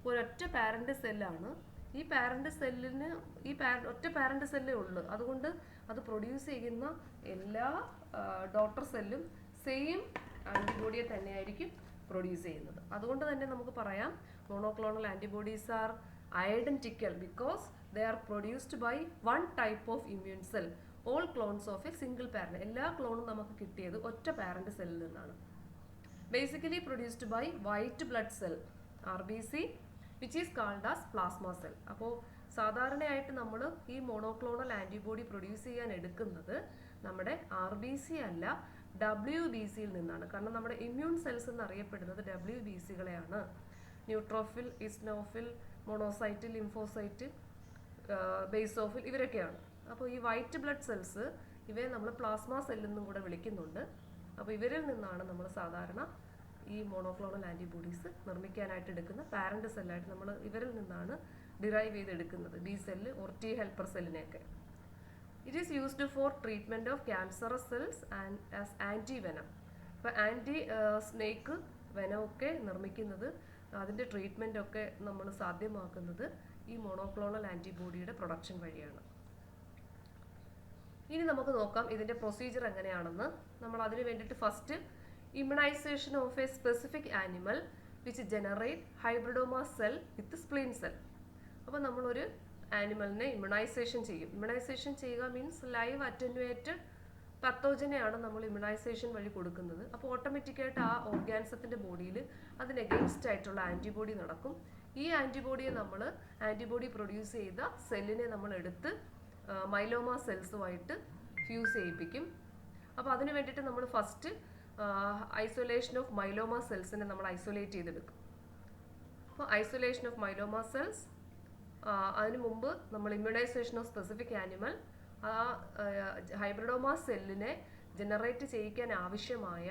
ഒരൊറ്റ പാരന്റ് സെല്ലാണ്. ഈ പാരന്റ് സെല്ലിന് ഒറ്റ പാരന്റ് സെല്ലേ ഉള്ളൂ. അതുകൊണ്ട് അത് പ്രൊഡ്യൂസ് ചെയ്യുന്ന എല്ലാ ഡോട്ടർ സെല്ലും സെയിം ആൻറ്റിബോഡിയെ തന്നെയായിരിക്കും പ്രൊഡ്യൂസ് ചെയ്യുന്നത്. അതുകൊണ്ട് തന്നെ നമുക്ക് പറയാം monoclonal antibodies R identical because they are produced by one type of immune cell. All clones of a single parent. എല്ലാ ക്ലോണും നമുക്ക് കിട്ടിയത് ഒറ്റ പാരന്റ് സെല്ലിൽ നിന്നാണ്. Basically produced by white blood cell RBC which is called as plasma cell. അപ്പോൾ സാധാരണയായിട്ട് നമ്മൾ ഈ മോണോക്ലോണൽ ആൻറ്റിബോഡി പ്രൊഡ്യൂസ് ചെയ്യാൻ എടുക്കുന്നത് നമ്മുടെ RBC അല്ല WBCയിൽ നിന്നാണ്. കാരണം നമ്മുടെ ഇമ്മ്യൂൺ സെൽസ് എന്നറിയപ്പെടുന്നത് WBCകളെയാണ്. Neutrophil, eosinophil, monocyte, lymphocyte, basophil ഇവരൊക്കെയാണ്. അപ്പോൾ ഈ വൈറ്റ് ബ്ലഡ് സെൽസ് ഇവയെ നമ്മൾ പ്ലാസ്മ സെല്ലിൽ നിന്നും കൂടെ വിളിക്കുന്നുണ്ട്. അപ്പോൾ ഇവരിൽ നിന്നാണ് നമ്മൾ സാധാരണ ഈ മോണോക്ലോണൽ ആൻറ്റിബോഡീസ് നിർമ്മിക്കാനായിട്ട് എടുക്കുന്ന പാരന്റ് സെല്ലായിട്ട് നമ്മൾ ഇവരിൽ നിന്നാണ് ഡിറൈവ് ചെയ്തെടുക്കുന്നത്, B cell or T helper സെല്ലിനെയൊക്കെ. It is used for treatment of cancerous cells and as anti venom. ഇപ്പോൾ ആൻറ്റി സ്നേക്ക് വെനമൊക്കെ നിർമ്മിക്കുന്നത് അതിൻ്റെ ട്രീറ്റ്മെൻ്റ് ഒക്കെ നമ്മൾ സാധ്യമാക്കുന്നത് ഈ മോണോക്ലോണൽ ആൻറ്റിബോഡിയുടെ പ്രൊഡക്ഷൻ വഴിയാണ്. ഇനി നമുക്ക് നോക്കാം ഇതിൻ്റെ പ്രൊസീജിയർ എങ്ങനെയാണെന്ന്. നമ്മൾ അതിന് വേണ്ടിയിട്ട് first immunisation of a specific animal which generate hybridoma cell with spleen cell. അപ്പോൾ നമ്മളൊരു ആനിമലിനെ ഇമ്മ്യൂണൈസേഷൻ ചെയ്യും. ഇമ്മ്യൂണൈസേഷൻ ചെയ്യുക മീൻസ് ലൈവ് അറ്റൻവേറ്റഡ് പത്തോജനെയാണ് നമ്മൾ ഇമ്മ്യൂണൈസേഷൻ വഴി കൊടുക്കുന്നത്. അപ്പോൾ ഓട്ടോമാറ്റിക്കായിട്ട് ആ ഓർഗാനിസത്തിൻ്റെ ബോഡിയിൽ അതിന് എഗെയിൻസ്റ്റ് ആയിട്ടുള്ള ആൻറ്റിബോഡി നടക്കും. ഈ ആൻറ്റിബോഡിയെ നമ്മൾ ആൻറ്റിബോഡി പ്രൊഡ്യൂസ് ചെയ്ത സെല്ലിനെ നമ്മൾ എടുത്ത് മൈലോമ സെൽസുമായിട്ട് ഫ്യൂസ് ചെയ്യിപ്പിക്കും. അപ്പോൾ അതിന് വേണ്ടിയിട്ട് നമ്മൾ ഫസ്റ്റ് ഐസൊലേഷൻ ഓഫ് മൈലോമ സെൽസിനെ നമ്മൾ ഐസൊലേറ്റ് ചെയ്തെടുക്കും. അപ്പോൾ ഐസൊലേഷൻ ഓഫ് മൈലോമ സെൽസ്, അതിന് മുമ്പ് നമ്മൾ ഇമ്മ്യൂണൈസേഷൻ ഓഫ് സ്പെസിഫിക് ആനിമൽ, ആ ഹൈബ്രിഡോമ സെല്ലിനെ ജനറേറ്റ് ചെയ്യിക്കാൻ ആവശ്യമായ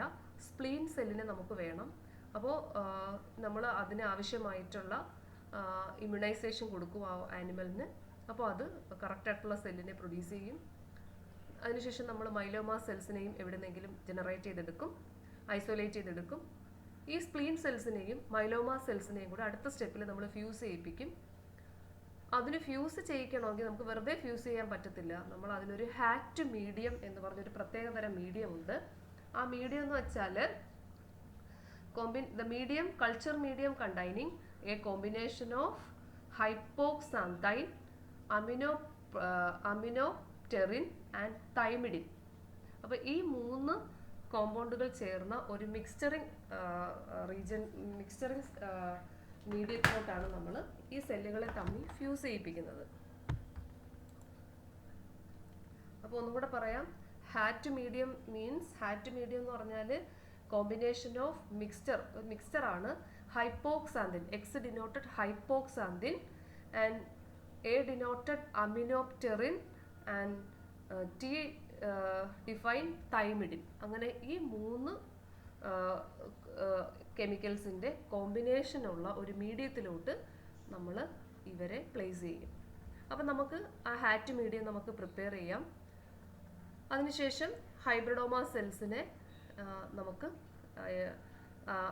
സ്പ്ലീൻ സെല്ലിനെ നമുക്ക് വേണം. അപ്പോൾ നമ്മൾ അതിന് ആവശ്യമായിട്ടുള്ള ഇമ്മ്യൂണൈസേഷൻ കൊടുക്കും ആ ആനിമലിന്. അപ്പോൾ അത് കറക്റ്റായിട്ടുള്ള സെല്ലിനെ പ്രൊഡ്യൂസ് ചെയ്യും. അതിനുശേഷം നമ്മൾ മൈലോമ സെൽസിനെയും എവിടെന്നെങ്കിലും ജനറേറ്റ് ചെയ്തെടുക്കും, ഐസൊലേറ്റ് ചെയ്തെടുക്കും. ഈ സ്പ്ലീൻ സെൽസിനെയും മൈലോമ സെൽസിനെയും കൂടെ അടുത്ത സ്റ്റെപ്പിൽ നമ്മൾ ഫ്യൂസ് ചെയ്യിപ്പിക്കും. അതിന് ഫ്യൂസ് ചെയ്യിക്കണമെങ്കിൽ നമുക്ക് വെറുതെ ഫ്യൂസ് ചെയ്യാൻ പറ്റത്തില്ല. നമ്മൾ അതിനൊരു ഹാറ്റ് മീഡിയം എന്ന് പറഞ്ഞൊരു പ്രത്യേകതരം മീഡിയം ഉണ്ട്. ആ മീഡിയം എന്ന് വെച്ചാൽ the medium culture medium containing a combination of hypoxanthine, aminopterin and thymidine. അപ്പോൾ ഈ 3 കോമ്പൗണ്ടുകൾ ചേർന്ന ഒരു മിക്സ്ചറിങ് മീഡിയത്തിലോട്ടാണ് നമ്മൾ ഈ സെല്ലുകളെ തമ്മിൽ ഫ്യൂസ് ചെയ്യിപ്പിക്കുന്നത്. അപ്പോൾ ഒന്നും കൂടെ പറയാം. ഹാറ്റ് മീഡിയം എന്ന് പറഞ്ഞാൽ കോമ്പിനേഷൻ ഓഫ് മിക്സ്ചർ ആണ്. Hypoxanthine, X denoted hypoxanthine and A denoted aminopterin and T define thymidine. അങ്ങനെ ഈ 3 കെമിക്കൽസിൻ്റെ കോമ്പിനേഷനുള്ള ഒരു മീഡിയത്തിലോട്ട് നമ്മൾ ഇവരെ പ്ലേസ് ചെയ്യും. അപ്പം നമുക്ക് ആ ഹാറ്റ് മീഡിയം നമുക്ക് പ്രിപ്പയർ ചെയ്യാം. അതിനുശേഷം ഹൈബ്രിഡോമ സെൽസിനെ നമുക്ക്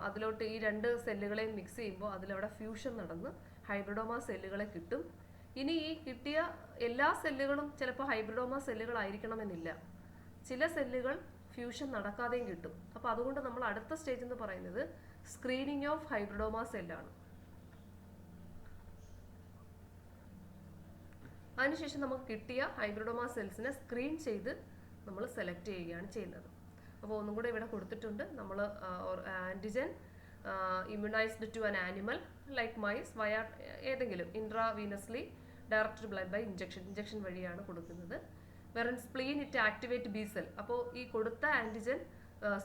അതിലോട്ട് ഈ 2 സെല്ലുകളെയും മിക്സ് ചെയ്യുമ്പോൾ അതിലവിടെ ഫ്യൂഷൻ നടന്ന് ഹൈബ്രിഡോമ സെല്ലുകളെ കിട്ടും. ഇനി ഈ കിട്ടിയ എല്ലാ സെല്ലുകളും ചിലപ്പോൾ ഹൈബ്രിഡോമ സെല്ലുകളായിരിക്കണമെന്നില്ല. ചില സെല്ലുകൾ ഫ്യൂഷൻ നടക്കാതെയും കിട്ടും. അപ്പോൾ അതുകൊണ്ട് നമ്മൾ അടുത്ത സ്റ്റേജ് എന്ന് പറയുന്നത് സ്ക്രീനിങ് ഓഫ് ഹൈബ്രിഡോമ സെല്ലാണ്. അതിനുശേഷം നമുക്ക് കിട്ടിയ ഹൈബ്രിഡോമ സെൽസിനെ സ്ക്രീൻ ചെയ്ത് നമ്മൾ സെലക്ട് ചെയ്യുകയാണ് ചെയ്യുന്നത്. അപ്പോൾ ഒന്നും കൂടെ ഇവിടെ കൊടുത്തിട്ടുണ്ട്. നമ്മൾ antigen immunized to an animal like mice via ഏതെങ്കിലും intravenously direct blood by injection വഴിയാണ് കൊടുക്കുന്നത്. വെറൻ spleen it activate B cell. അപ്പോൾ ഈ കൊടുത്ത ആൻറ്റിജൻ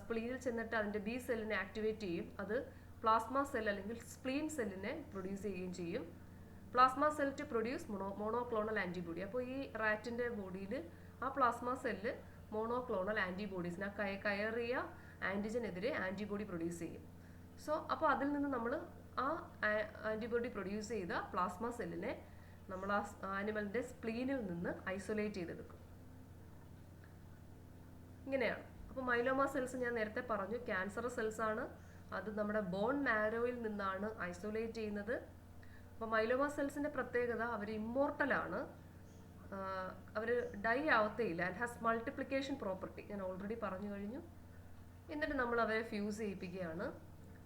സ്പ്ലീനിൽ ചെന്നിട്ട് അതിൻ്റെ ബി സെല്ലിനെ ആക്ടിവേറ്റ് ചെയ്യും. അത് പ്ലാസ്മ സെൽ അല്ലെങ്കിൽ സ്പ്ലീൻ സെല്ലിനെ പ്രൊഡ്യൂസ് ചെയ്യുകയും ചെയ്യും. Plasma cell to produce monoclonal antibody. അപ്പോൾ ഈ റാറ്റിൻ്റെ ബോഡിയിൽ ആ പ്ലാസ്മ സെല്ല് മോണോക്ലോണൽ ആൻറ്റിബോഡീസിന് കയറിയ ആൻറ്റിജനെതിരെ ആൻറ്റിബോഡി പ്രൊഡ്യൂസ് ചെയ്യും. സോ അപ്പോൾ അതിൽ നിന്ന് നമ്മൾ ആ ആൻറ്റിബോഡി പ്രൊഡ്യൂസ് ചെയ്ത പ്ലാസ്മ സെല്ലിനെ നമ്മൾ ആ ആനിമലിൻ്റെ സ്പ്ലീനിൽ നിന്ന് ഐസൊലേറ്റ് ചെയ്തെടുക്കും. ഇങ്ങനെയാണ്. അപ്പോൾ മൈലോമ സെൽസ് ഞാൻ നേരത്തെ പറഞ്ഞു ക്യാൻസറസ് സെൽസ് ആണ്. അത് നമ്മുടെ ബോൺ മാരോയിൽ നിന്നാണ് ഐസൊലേറ്റ് ചെയ്യുന്നത്. അപ്പോൾ മൈലോമ സെൽസിൻ്റെ പ്രത്യേകത അവർ ഇമ്മോർട്ടലാണ്. അവർ ഡൈ ആവത്തേയില്ല. ആൻഡ് ഹാസ് മൾട്ടിപ്ലിക്കേഷൻ പ്രോപ്പർട്ടി ഞാൻ ഓൾറെഡി പറഞ്ഞു കഴിഞ്ഞു. എന്നിട്ട് നമ്മൾ അവരെ ഫ്യൂസ് ചെയ്യിപ്പിക്കുകയാണ്.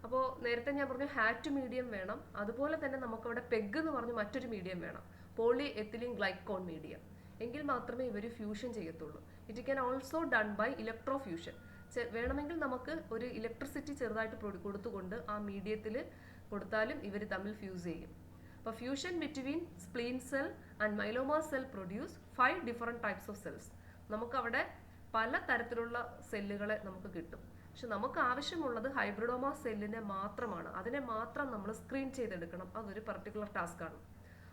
അപ്പോൾ നേരത്തെ ഞാൻ പറഞ്ഞു ഹാറ്റ് മീഡിയം വേണം. അതുപോലെ തന്നെ നമുക്കവിടെ പെഗ് എന്ന് പറഞ്ഞ് മറ്റൊരു മീഡിയം വേണം, പോളി എത്തിലീൻ ഗ്ലൈക്കോൺ മീഡിയം. എങ്കിൽ മാത്രമേ ഇവർ ഫ്യൂഷൻ ചെയ്യത്തുള്ളൂ. It can also done by electrofusion. വേണമെങ്കിൽ നമുക്ക് ഒരു ഇലക്ട്രിസിറ്റി ചെറുതായിട്ട് കൊടുത്തുകൊണ്ട് ആ മീഡിയത്തിൽ കൊടുത്താലും ഇവർ തമ്മിൽ ഫ്യൂസ് ചെയ്യും. അപ്പോൾ fusion between spleen cell and myeloma cell produce 5 different types of cells. നമുക്കവിടെ പല തരത്തിലുള്ള സെല്ലുകളെ നമുക്ക് കിട്ടും. പക്ഷെ നമുക്ക് ആവശ്യമുള്ളത് ഹൈബ്രിഡോമ സെല്ലിനെ മാത്രമാണ്. അതിനെ മാത്രം നമ്മൾ സ്ക്രീൻ ചെയ്തെടുക്കണം. അതൊരു പർട്ടിക്കുലർ ടാസ്ക് ആണ്.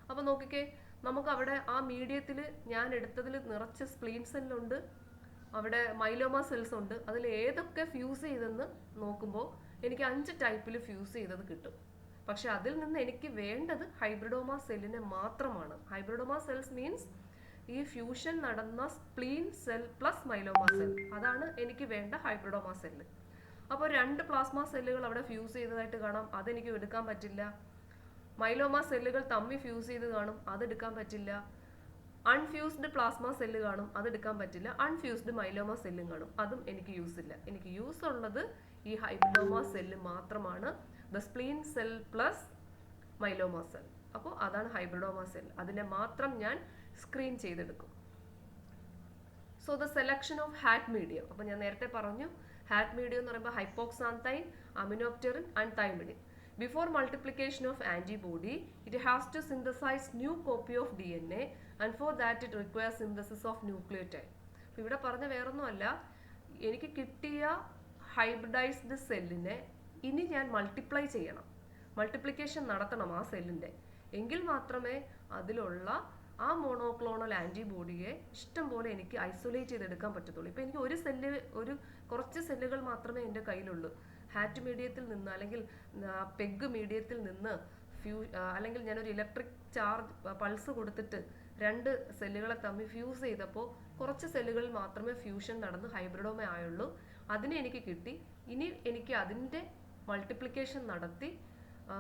അപ്പോൾ നോക്കിക്കേ, നമുക്ക് അവിടെ ആ മീഡിയത്തിൽ ഞാൻ എടുത്തതിൽ നിറച്ച് സ്പ്ലീൻ സെല്ലുണ്ട്, അവിടെ മൈലോമ സെൽസ് ഉണ്ട്. അതിൽ ഏതൊക്കെ ഫ്യൂസ് ചെയ്തെന്ന് നോക്കുമ്പോൾ എനിക്ക് 5 ടൈപ്പിൽ ഫ്യൂസ് ചെയ്തത് കിട്ടും. പക്ഷെ അതിൽ നിന്ന് എനിക്ക് വേണ്ടത് ഹൈബ്രിഡോമ സെല്ലിനെ മാത്രമാണ്. ഹൈബ്രിഡോമ സെൽസ് മീൻസ് ഈ ഫ്യൂഷൻ നടന്ന spleen cell plus myeloma cell, അതാണ് എനിക്ക് വേണ്ട ഹൈബ്രിഡോമ സെല്ല്. അപ്പോൾ 2 പ്ലാസ്മ സെല്ലുകൾ അവിടെ ഫ്യൂസ് ചെയ്തതായിട്ട് കാണാം, അതെനിക്ക് എടുക്കാൻ പറ്റില്ല. മൈലോമ സെല്ലുകൾ തമ്മിൽ ഫ്യൂസ് ചെയ്ത് കാണും, അതെടുക്കാൻ പറ്റില്ല. അൺഫ്യൂസ്ഡ് പ്ലാസ്മ സെല്ല് കാണും, അതെടുക്കാൻ പറ്റില്ല. അൺഫ്യൂസ്ഡ് മൈലോമ സെല്ലും കാണും, അതും എനിക്ക് യൂസ് ഇല്ല. എനിക്ക് യൂസ് ഉള്ളത് ഈ ഹൈബ്രിഡോമ സെല്ല് മാത്രമാണ്, the spleen cell plus myeloma cell. അപ്പോൾ അതാണ് ഹൈബ്രിഡോമ സെൽ, അതിനെ മാത്രം ഞാൻ സ്ക്രീൻ ചെയ്തെടുക്കും. So the selection of HAT medium, അപ്പോൾ ഞാൻ നേരത്തെ പറഞ്ഞു ഹാറ്റ് മീഡിയം എന്ന് പറയുമ്പോൾ hypoxanthine, aminopterin and thymidine. Before multiplication of antibody, it has to synthesize new copy of DNA, and for that it requires synthesis of nucleotide. അപ്പോൾ ഇവിടെ പറഞ്ഞ വേറൊന്നുമല്ല, എനിക്ക് കിട്ടിയ ഹൈബ്രിഡൈസ്ഡ് സെല്ലിനെ ഇനി ഞാൻ മൾട്ടിപ്ലൈ ചെയ്യണം, മൾട്ടിപ്ലിക്കേഷൻ നടത്തണം ആ സെല്ലിൻ്റെ, എങ്കിൽ മാത്രമേ അതിലുള്ള ആ മോണോക്ലോണൽ ആൻറ്റിബോഡിയെ ഇഷ്ടം പോലെ എനിക്ക് ഐസൊലേറ്റ് ചെയ്തെടുക്കാൻ പറ്റത്തുള്ളൂ. ഇപ്പോൾ എനിക്ക് കുറച്ച് സെല്ലുകൾ മാത്രമേ എൻ്റെ കയ്യിലുള്ളൂ. ഹാറ്റ് മീഡിയത്തിൽ നിന്ന് അല്ലെങ്കിൽ പെഗ് മീഡിയത്തിൽ നിന്ന് അല്ലെങ്കിൽ ഞാനൊരു ഇലക്ട്രിക് ചാർജ് പൾസ് കൊടുത്തിട്ട് 2 സെല്ലുകളെ തമ്മിൽ ഫ്യൂസ് ചെയ്തപ്പോൾ കുറച്ച് സെല്ലുകളിൽ മാത്രമേ ഫ്യൂഷൻ നടന്ന് ഹൈബ്രിഡോമ ആയുള്ളൂ. അതിനെ എനിക്ക് കിട്ടി. ഇനി എനിക്ക് അതിൻ്റെ മൾട്ടിപ്ലിക്കേഷൻ നടത്തി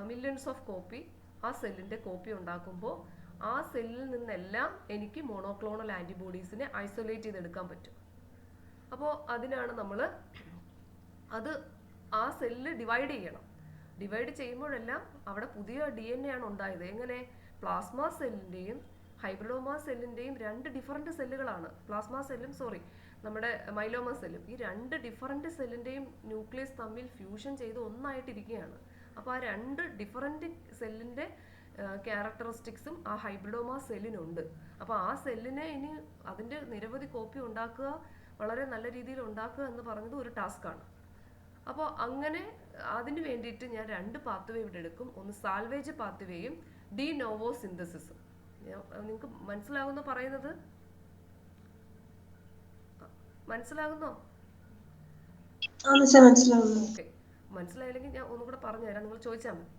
മില്യൺസ് ഓഫ് കോപ്പി ആ സെല്ലിൻ്റെ കോപ്പി ഉണ്ടാക്കുമ്പോൾ ആ സെല്ലിൽ നിന്നെല്ലാം എനിക്ക് മോണോക്ലോണൽ ആൻറ്റിബോഡീസിനെ ഐസൊലേറ്റ് ചെയ്തെടുക്കാൻ പറ്റും. അപ്പോൾ അതിനാണ് നമ്മൾ ആ സെല്ല് ഡിവൈഡ് ചെയ്യണം. ഡിവൈഡ് ചെയ്യുമ്പോഴെല്ലാം അവിടെ പുതിയ DNA ആണ് ഉണ്ടായത്. എങ്ങനെ? പ്ലാസ്മ സെല്ലിൻ്റെയും ഹൈബ്രിഡോമ സെല്ലിൻ്റെയും 2 ഡിഫറൻറ്റ് സെല്ലുകളാണ്. നമ്മുടെ മൈലോമ സെല്ലും ഈ 2 ഡിഫറൻറ്റ് സെല്ലിൻ്റെയും ന്യൂക്ലിയസ് തമ്മിൽ ഫ്യൂഷൻ ചെയ്ത് ഒന്നായിട്ടിരിക്കുകയാണ്. അപ്പോൾ ആ 2 ഡിഫറൻറ്റ് സെല്ലിൻ്റെ ക്യാരക്ടറിസ്റ്റിക്സും ആ ഹൈബ്രിഡോമ സെല്ലിനുണ്ട്. അപ്പോൾ ആ സെല്ലിനെ ഇനി അതിൻ്റെ നിരവധി കോപ്പി ഉണ്ടാക്കുക, വളരെ നല്ല രീതിയിൽ ഉണ്ടാക്കുക എന്ന് പറഞ്ഞത് ഒരു ടാസ്ക്കാണ്. അപ്പോൾ അങ്ങനെ അതിന് വേണ്ടിയിട്ട് ഞാൻ 2 പാത്വേ ഇവിടെ എടുക്കും. ഒന്ന് സാൽവേജ് പാത്വേയും ഡി നോവോ സിന്തസിസും. നിങ്ങൾക്ക് മനസ്സിലാകുന്നോ പറയുന്നത്? മനസ്സിലാകുന്നോ? ഓക്കെ, മനസ്സിലായില്ലെങ്കിൽ ഞാൻ ഒന്നുകൂടെ പറഞ്ഞുതരാം, നിങ്ങൾ ചോദിച്ചാൽ മതി.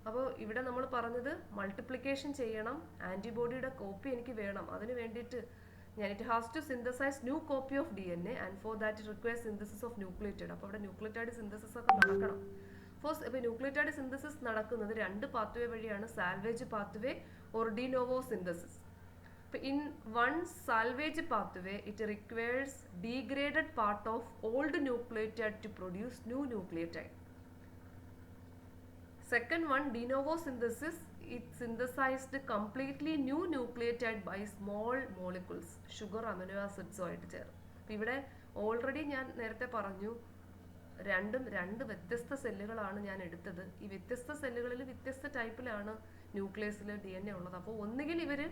അപ്പോൾ ഇവിടെ നമ്മൾ പറഞ്ഞത് മൾട്ടിപ്ലിക്കേഷൻ ചെയ്യണം, ആൻറ്റിബോഡിയുടെ കോപ്പി എനിക്ക് വേണം. അതിന് വേണ്ടിയിട്ട് it has to synthesize new copy of DNA, and for that it requires synthesis of nucleotide. അപ്പോൾ അവിടെ ന്യൂക്ലിയോടൈഡ് സിന്തസിസ് ഒക്കെ നടക്കണം. ഇപ്പോൾ ന്യൂക്ലിയോടൈഡ് സിന്തസിസ് നടക്കുന്നത് 2 പാത്വേ വഴിയാണ്, salvage pathway or de novo synthesis. അപ്പോൾ in one salvage pathway it requires degraded part of old nucleotide to produce new nucleotide. Second one, de novo synthesis, it synthesized completely new nucleotide by small molecules, sugar amino acids ആയിട്ട് ചേർന്ന്. അപ്പോൾ ഇവിടെ already ഞാൻ നേരത്തെ പറഞ്ഞു രണ്ട് വ്യത്യസ്ത സെല്ലുകളാണ് ഞാൻ എടുത്തത്. ഈ വ്യത്യസ്ത സെല്ലുകളിൽ വ്യത്യസ്ത ടൈപ്പിലാണ് ന്യൂക്ലിയസിൽ DNA ഉള്ളത്. അപ്പോൾ ഒന്നുകിൽ ഇവർ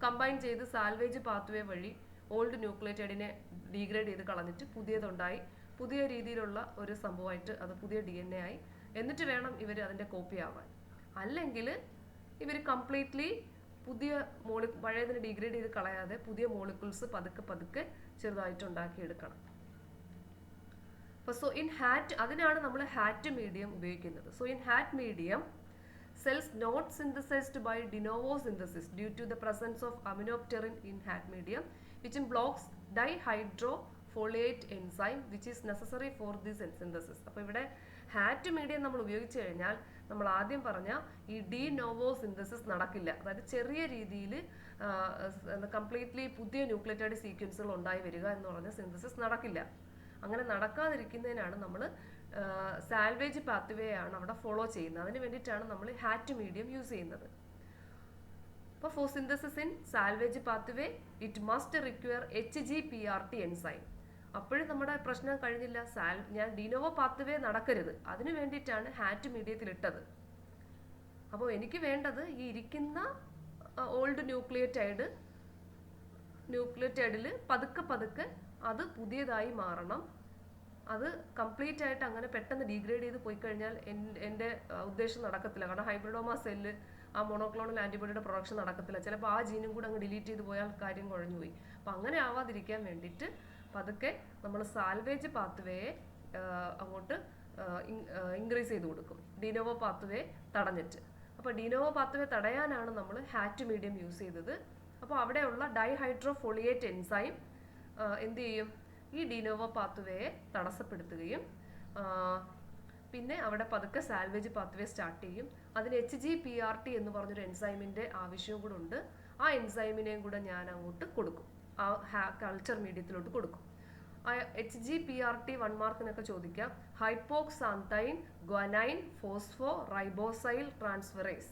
കമ്പൈൻ ചെയ്ത് സാൽവേജ് പാത്വേ വഴി ഓൾഡ് ന്യൂക്ലിയോടൈഡിനെ ഡീഗ്രേഡ് ചെയ്ത് കളഞ്ഞിട്ട് പുതിയതുണ്ടായി, പുതിയ രീതിയിലുള്ള ഒരു സംഭവമായിട്ട് അത് പുതിയ DNA ആയി. എന്നിട്ട് വേണം ഇവർ അതിൻ്റെ കോപ്പി ആവാൻ. അല്ലെങ്കിൽ ഇവർ കംപ്ലീറ്റ്ലി പുതിയ പഴയതിനെ ഡീഗ്രേഡ് ചെയ്ത് കളയാതെ പുതിയ മോളിക്യൂൾസ് പതുക്കെ ചെറുതായിട്ട് ഉണ്ടാക്കിയെടുക്കണം. അപ്പോൾ അതിനാണ് നമ്മൾ ഹാറ്റ് മീഡിയം ഉപയോഗിക്കുന്നത്. So in hat medium cells not synthesized by de novo synthesis due to the presence of aminopterin in hat medium, which blocks dihydrofolate enzyme which is necessary for this synthesis. അപ്പോൾ ഇവിടെ hat medium നമ്മൾ ഉപയോഗിച്ച് കഴിഞ്ഞാൽ നമ്മൾ ആദ്യം പറഞ്ഞ ഈ D novo synthesis നടക്കില്ല. അതായത് ചെറിയ രീതിയിൽ കംപ്ലീറ്റ്ലി പുതിയ ന്യൂക്ലിയോടൈഡ് സീക്വൻസുകൾ ഉണ്ടായി വരിക എന്ന് പറഞ്ഞ സിന്തസിസ് നടക്കില്ല. അങ്ങനെ നടക്കാതിരിക്കുന്നതിനാണ് നമ്മൾ സാൽവേജ് പാത്വേ ആണ് അവിടെ ഫോളോ ചെയ്യുന്നത്. അതിന് വേണ്ടിയിട്ടാണ് നമ്മൾ ഹാറ്റ് മീഡിയം യൂസ് ചെയ്യുന്നത്. അപ്പോൾ for synthesis in salvage pathway it must require HGPRT enzyme. അപ്പോഴും നമ്മുടെ പ്രശ്നം കഴിഞ്ഞില്ല. ഞാൻ ഡിനോവോ പാത്വേ നടക്കരുത്, അതിന് വേണ്ടിയിട്ടാണ് ഹാറ്റ് മീഡിയത്തിൽ ഇട്ടത്. അപ്പോൾ എനിക്ക് വേണ്ടത് ഈ ഇരിക്കുന്ന ഓൾഡ് ന്യൂക്ലിയോടൈഡിൽ പതുക്കെ അത് പുതിയതായി മാറണം. അത് കംപ്ലീറ്റ് ആയിട്ട് അങ്ങനെ പെട്ടെന്ന് ഡീഗ്രേഡ് ചെയ്ത് പോയി കഴിഞ്ഞാൽ എൻ്റെ ഉദ്ദേശം നടക്കത്തില്ല. കാരണം ഹൈബ്രിഡോമ സെല്ല് ആ മോണോക്ലോണൽ ആൻറ്റിബോഡിയുടെ പ്രൊഡക്ഷൻ നടക്കത്തില്ല. ചിലപ്പോൾ ആ ജീനും കൂടെ അങ്ങ് ഡിലീറ്റ് ചെയ്ത് പോയാൽ കാര്യം കുഴഞ്ഞു പോയി. അപ്പോൾ അങ്ങനെ ആവാതിരിക്കാൻ വേണ്ടിയിട്ട് പതുക്കെ നമ്മൾ സാൽവേജ് പാത്വേയെ അങ്ങോട്ട് ഇൻക്രീസ് ചെയ്ത് കൊടുക്കും, ഡിനോവോ പാത്വേ തടഞ്ഞിട്ട്. അപ്പോൾ ഡിനോവോ പാത്വേ തടയാനാണ് നമ്മൾ ഹാറ്റ് മീഡിയം യൂസ് ചെയ്തത്. അപ്പോൾ അവിടെയുള്ള ഡൈഹൈഡ്രോഫോളിയേറ്റ് എൻസൈം എന്ത് ചെയ്യും? ഈ ഡിനോവോ പാത്വേയെ തടസ്സപ്പെടുത്തുകയും പിന്നെ അവിടെ പതുക്കെ സാൽവേജ് പാത്വേ സ്റ്റാർട്ട് ചെയ്യും. അതിന് HGPRT എന്ന് പറഞ്ഞൊരു എൻസൈമിൻ്റെ ആവശ്യവും കൂടെ ഉണ്ട്. ആ എൻസൈമിനെയും കൂടെ ഞാൻ അങ്ങോട്ട് കൊടുക്കും, ആ കൾച്ചർ മീഡിയത്തിലോട്ട് കൊടുക്കും. HGPRT 1 മാർക്കിനൊക്കെ ചോദിക്കാം. ഹൈപ്പോക്സാന്തൈൻ ഗ്വനൈൻ ഫോസ്ഫോ റൈബോസൈൽ ട്രാൻസ്ഫറേസ്.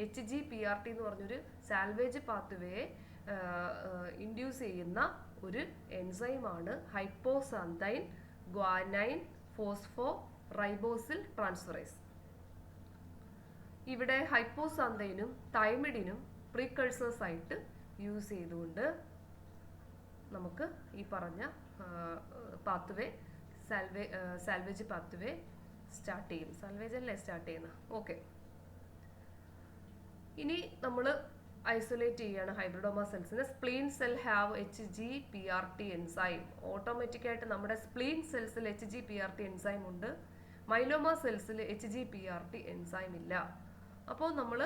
HGPRT എന്ന് പറഞ്ഞൊരു സാൽവേജ് പാത്വേ ഇൻഡ്യൂസ് ചെയ്യുന്ന ഒരു എൻസൈമാണ് ഹൈപ്പോസാന്തൈൻ ഗ്വാനൈൻ ഫോസ്ഫോ റൈബോസിൽ ട്രാൻസ്ഫറേസ്. ഇവിടെ ഹൈപ്പോസാന്തൈനും തൈമിഡിനും പ്രീകഴ്സേഴ്സ് ആയിട്ട് യൂസ് ചെയ്തുകൊണ്ട് നമുക്ക് ഈ പറഞ്ഞ പാത്വേ സാൽവേജ് പാത്വേ സ്റ്റാർട്ട് ചെയ്യും. സാൽവേജ് അല്ലേ സ്റ്റാർട്ട് ചെയ്യുന്നത്? ഓക്കെ. ഇനി നമ്മൾ ഐസൊലേറ്റ് ചെയ്യാണ് ഹൈബ്രിഡോമ സെൽസിനെ. Spleen cell have HGPRT enzyme. ഓട്ടോമാറ്റിക്കായിട്ട് നമ്മുടെ സ്പ്ലീൻ സെൽസിൽ HGPRT എൻസൈം ഉണ്ട്. മൈലോമ സെൽസിൽ HGPRT എൻസൈം ഇല്ല. അപ്പോൾ നമ്മൾ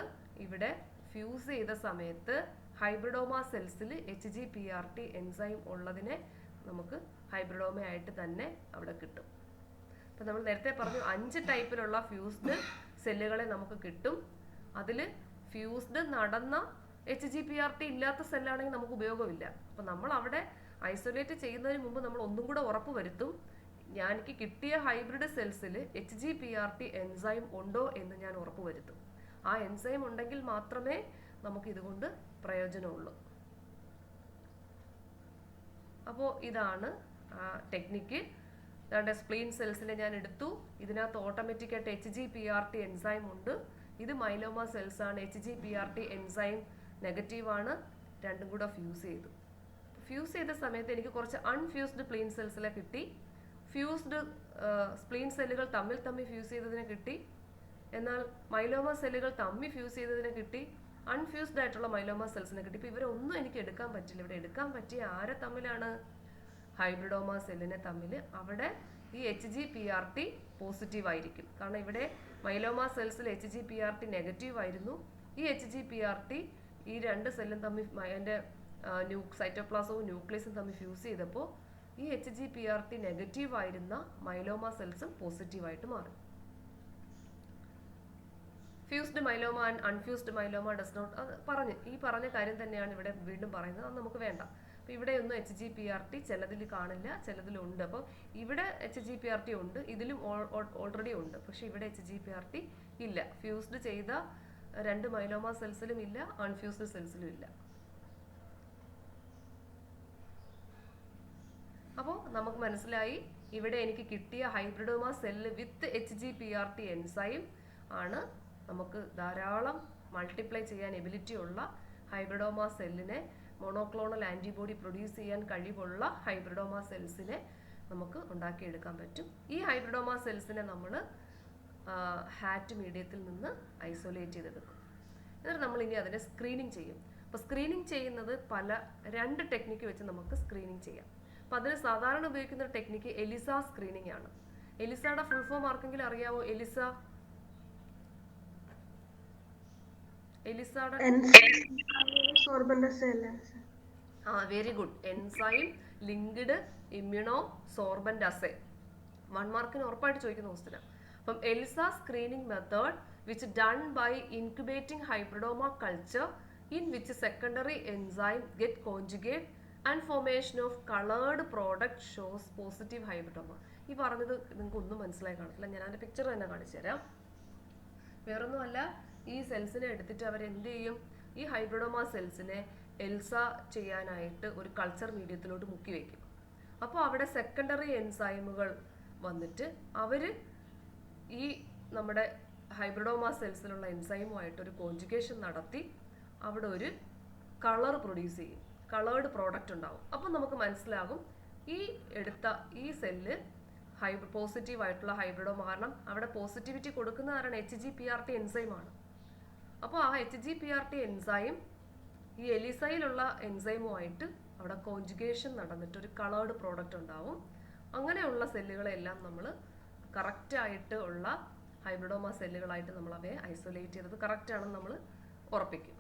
ഇവിടെ ഫ്യൂസ് ചെയ്ത സമയത്ത് ഹൈബ്രിഡോമ സെൽസിൽ HGPRT എൻസൈം ഉള്ളതിനെ നമുക്ക് ഹൈബ്രിഡോമയായിട്ട് തന്നെ അവിടെ കിട്ടും. അപ്പം നമ്മൾ നേരത്തെ പറഞ്ഞു 5 ടൈപ്പിലുള്ള ഫ്യൂസ്ഡ് സെല്ലുകളെ നമുക്ക് കിട്ടും. അതിൽ ഫ്യൂസ്ഡ് നടന്ന HGPRT ഇല്ലാത്ത സെല്ലാണെങ്കിൽ നമുക്ക് ഉപയോഗമില്ല. അപ്പം നമ്മൾ അവിടെ ഐസൊലേറ്റ് ചെയ്യുന്നതിന് മുമ്പ് നമ്മൾ ഒന്നും കൂടെ ഉറപ്പ് വരുത്തും, എനിക്ക് കിട്ടിയ ഹൈബ്രിഡ് സെൽസിൽ HGPRT എൻസൈം ഉണ്ടോ എന്ന് ഞാൻ ഉറപ്പ് വരുത്തും. ആ എൻസൈം ഉണ്ടെങ്കിൽ മാത്രമേ നമുക്ക് ഇതുകൊണ്ട് പ്രയോജനമുള്ളൂ. അപ്പോൾ ഇതാണ് ടെക്നിക്ക്. അതാണ്ട് സ്പ്ലീൻ സെൽസിനെ ഞാൻ എടുത്തു. ഇതിനകത്ത് ഓട്ടോമാറ്റിക്കായിട്ട് HGPRT എൻസൈം ഉണ്ട്. ഇത് മൈലോമ സെൽസ് ആണ്. HGPRT എൻസൈം നെഗറ്റീവാണ്. രണ്ടും കൂടെ ഫ്യൂസ് ചെയ്തു. ഫ്യൂസ് ചെയ്ത സമയത്ത് എനിക്ക് കുറച്ച് അൺഫ്യൂസ്ഡ് സ്പ്ലീൻ സെൽസിനെ കിട്ടി. ഫ്യൂസ്ഡ് സ്പ്ലീൻ സെല്ലുകൾ തമ്മിൽ ഫ്യൂസ് ചെയ്തതിനെ കിട്ടി. എന്നാൽ മൈലോമ സെല്ലുകൾ തമ്മിൽ ഫ്യൂസ് ചെയ്തതിനെ കിട്ടി. അൺഫ്യൂസ്ഡ് ആയിട്ടുള്ള മൈലോമ സെൽസിനെ കിട്ടി. ഇപ്പോൾ ഇവരൊന്നും എനിക്ക് എടുക്കാൻ പറ്റില്ല. ഇവിടെ എടുക്കാൻ പറ്റിയ ആരെ തമ്മിലാണ്? ഹൈബ്രിഡോമ സെല്ലിനെ തമ്മിൽ. അവിടെ ഈ HGPRT പോസിറ്റീവ് ആയിരിക്കും. കാരണം ഇവിടെ മൈലോമ സെൽസിൽ HGPRT നെഗറ്റീവ് ആയിരുന്നു. ഈ HGPRT ഈ രണ്ട് സെല്ലും തമ്മിൽ അതിൻ്റെ സൈറ്റോപ്ലാസവും ന്യൂക്ലിയസും തമ്മിൽ ഫ്യൂസ് ചെയ്തപ്പോൾ ഈ HGPRT നെഗറ്റീവ് ആയിരുന്ന മൈലോമ സെൽസും പോസിറ്റീവായിട്ട് മാറി. Fused myeloma and unfused myeloma does not, ഈ പറഞ്ഞ കാര്യം തന്നെയാണ് ഇവിടെ വീണ്ടും പറയുന്നത്. അത് നമുക്ക് വേണ്ട. അപ്പോൾ ഇവിടെയൊന്നും HGPRT ചിലതിൽ കാണില്ല, ചിലതിലുണ്ട്. അപ്പോൾ ഇവിടെ HGPRT ഉണ്ട്, ഇതിലും ഓൾറെഡി ഉണ്ട്. പക്ഷെ ഇവിടെ HGPRT ഇല്ല. ഫ്യൂസ്ഡ് ചെയ്ത 2 മൈലോമ സെൽസിലും ഇല്ല, അൺഫ്യൂസ്ഡ് സെൽസിലും ഇല്ല. അപ്പോൾ നമുക്ക് മനസ്സിലായി ഇവിടെ എനിക്ക് കിട്ടിയ ഹൈബ്രിഡോമ സെല്ല് വിത്ത് HGPRT എൻസൈം ആണ്. നമുക്ക് ധാരാളം മൾട്ടിപ്ലൈ ചെയ്യാൻ എബിലിറ്റി ഉള്ള ഹൈബ്രിഡോമ സെല്ലിനെ, മോണോക്ലോണൽ ആൻറ്റിബോഡി പ്രൊഡ്യൂസ് ചെയ്യാൻ കഴിവുള്ള ഹൈബ്രിഡോമ സെൽസിനെ നമുക്ക് ഉണ്ടാക്കിയെടുക്കാൻ പറ്റും. ഈ ഹൈബ്രിഡോമ സെൽസിനെ നമ്മൾ ഹാറ്റ് മീഡിയത്തിൽ നിന്ന് ഐസൊലേറ്റ് ചെയ്തെടുക്കും. എന്നിട്ട് നമ്മൾ ഇനി അതിനെ സ്ക്രീനിങ് ചെയ്യും. അപ്പോൾ സ്ക്രീനിങ് ചെയ്യുന്നത് 2 ടെക്നിക്ക് വെച്ച് നമുക്ക് സ്ക്രീനിങ് ചെയ്യാം. അപ്പോൾ അതിന് സാധാരണ ഉപയോഗിക്കുന്ന ഒരു ടെക്നിക്ക് എലിസ സ്ക്രീനിങ് ആണ്. എലിസയുടെ ഫുൾ ഫോം ആർക്കെങ്കിലും അറിയാവോ? എലിസയുടെ very good. Enzyme linked immunosorbent assay. 1 മാർക്കിന് ഉറപ്പായിട്ട് ചോദിക്കുന്ന ക്വസ്റ്റ്യനാണ്. അപ്പം ELISA screening method which done by incubating hybridoma culture in which secondary enzyme get conjugate and formation of colored product shows positive hybridoma. ഈ പറഞ്ഞത് നിങ്ങൾക്ക് ഒന്നും മനസ്സിലായി കാണത്തില്ല. ഞാൻ അതിൻ്റെ പിക്ചർ തന്നെ കാണിച്ചു തരാം. വേറൊന്നുമല്ല, ഈ സെൽസിനെ എടുത്തിട്ട് അവരെന്ത് ചെയ്യും? ഈ ഹൈബ്രിഡോമ സെൽസിനെ എൽസ ചെയ്യാനായിട്ട് ഒരു കൾച്ചർ മീഡിയത്തിലോട്ട് മുക്കി വയ്ക്കും. അപ്പോൾ അവിടെ സെക്കൻഡറി എൻസൈമുകൾ വന്നിട്ട് അവർ ഈ നമ്മുടെ ഹൈബ്രിഡോമ സെൽസിലുള്ള എൻസൈമുമായിട്ട് ഒരു കോൺജുഗേഷൻ നടത്തി അവിടെ ഒരു കളർ പ്രൊഡ്യൂസ് ചെയ്യും. കളേർഡ് പ്രോഡക്റ്റ് ഉണ്ടാവും. അപ്പം നമുക്ക് മനസ്സിലാകും ഈ എടുത്ത ഈ സെല്ല് പോസിറ്റീവ് ആയിട്ടുള്ള ഹൈബ്രിഡോമ. കാരണം അവിടെ പോസിറ്റിവിറ്റി കൊടുക്കുന്ന കാരണം HGPRT എൻസൈമാണ്. അപ്പോൾ ആ HGPRT എൻസൈം ഈ എലിസയിലുള്ള എൻസൈമുമായിട്ട് അവിടെ കോൺജുഗേഷൻ നടന്നിട്ട് ഒരു കളേർഡ് പ്രോഡക്റ്റ് ഉണ്ടാവും. അങ്ങനെയുള്ള സെല്ലുകളെല്ലാം നമ്മൾ കറക്റ്റായിട്ട് ഉള്ള ഹൈബ്രിഡോമ സെല്ലുകളായിട്ട് നമ്മൾ അവയെ ഐസൊലേറ്റ് ചെയ്തത് കറക്റ്റാണെന്ന് നമ്മൾ ഉറപ്പിക്കും.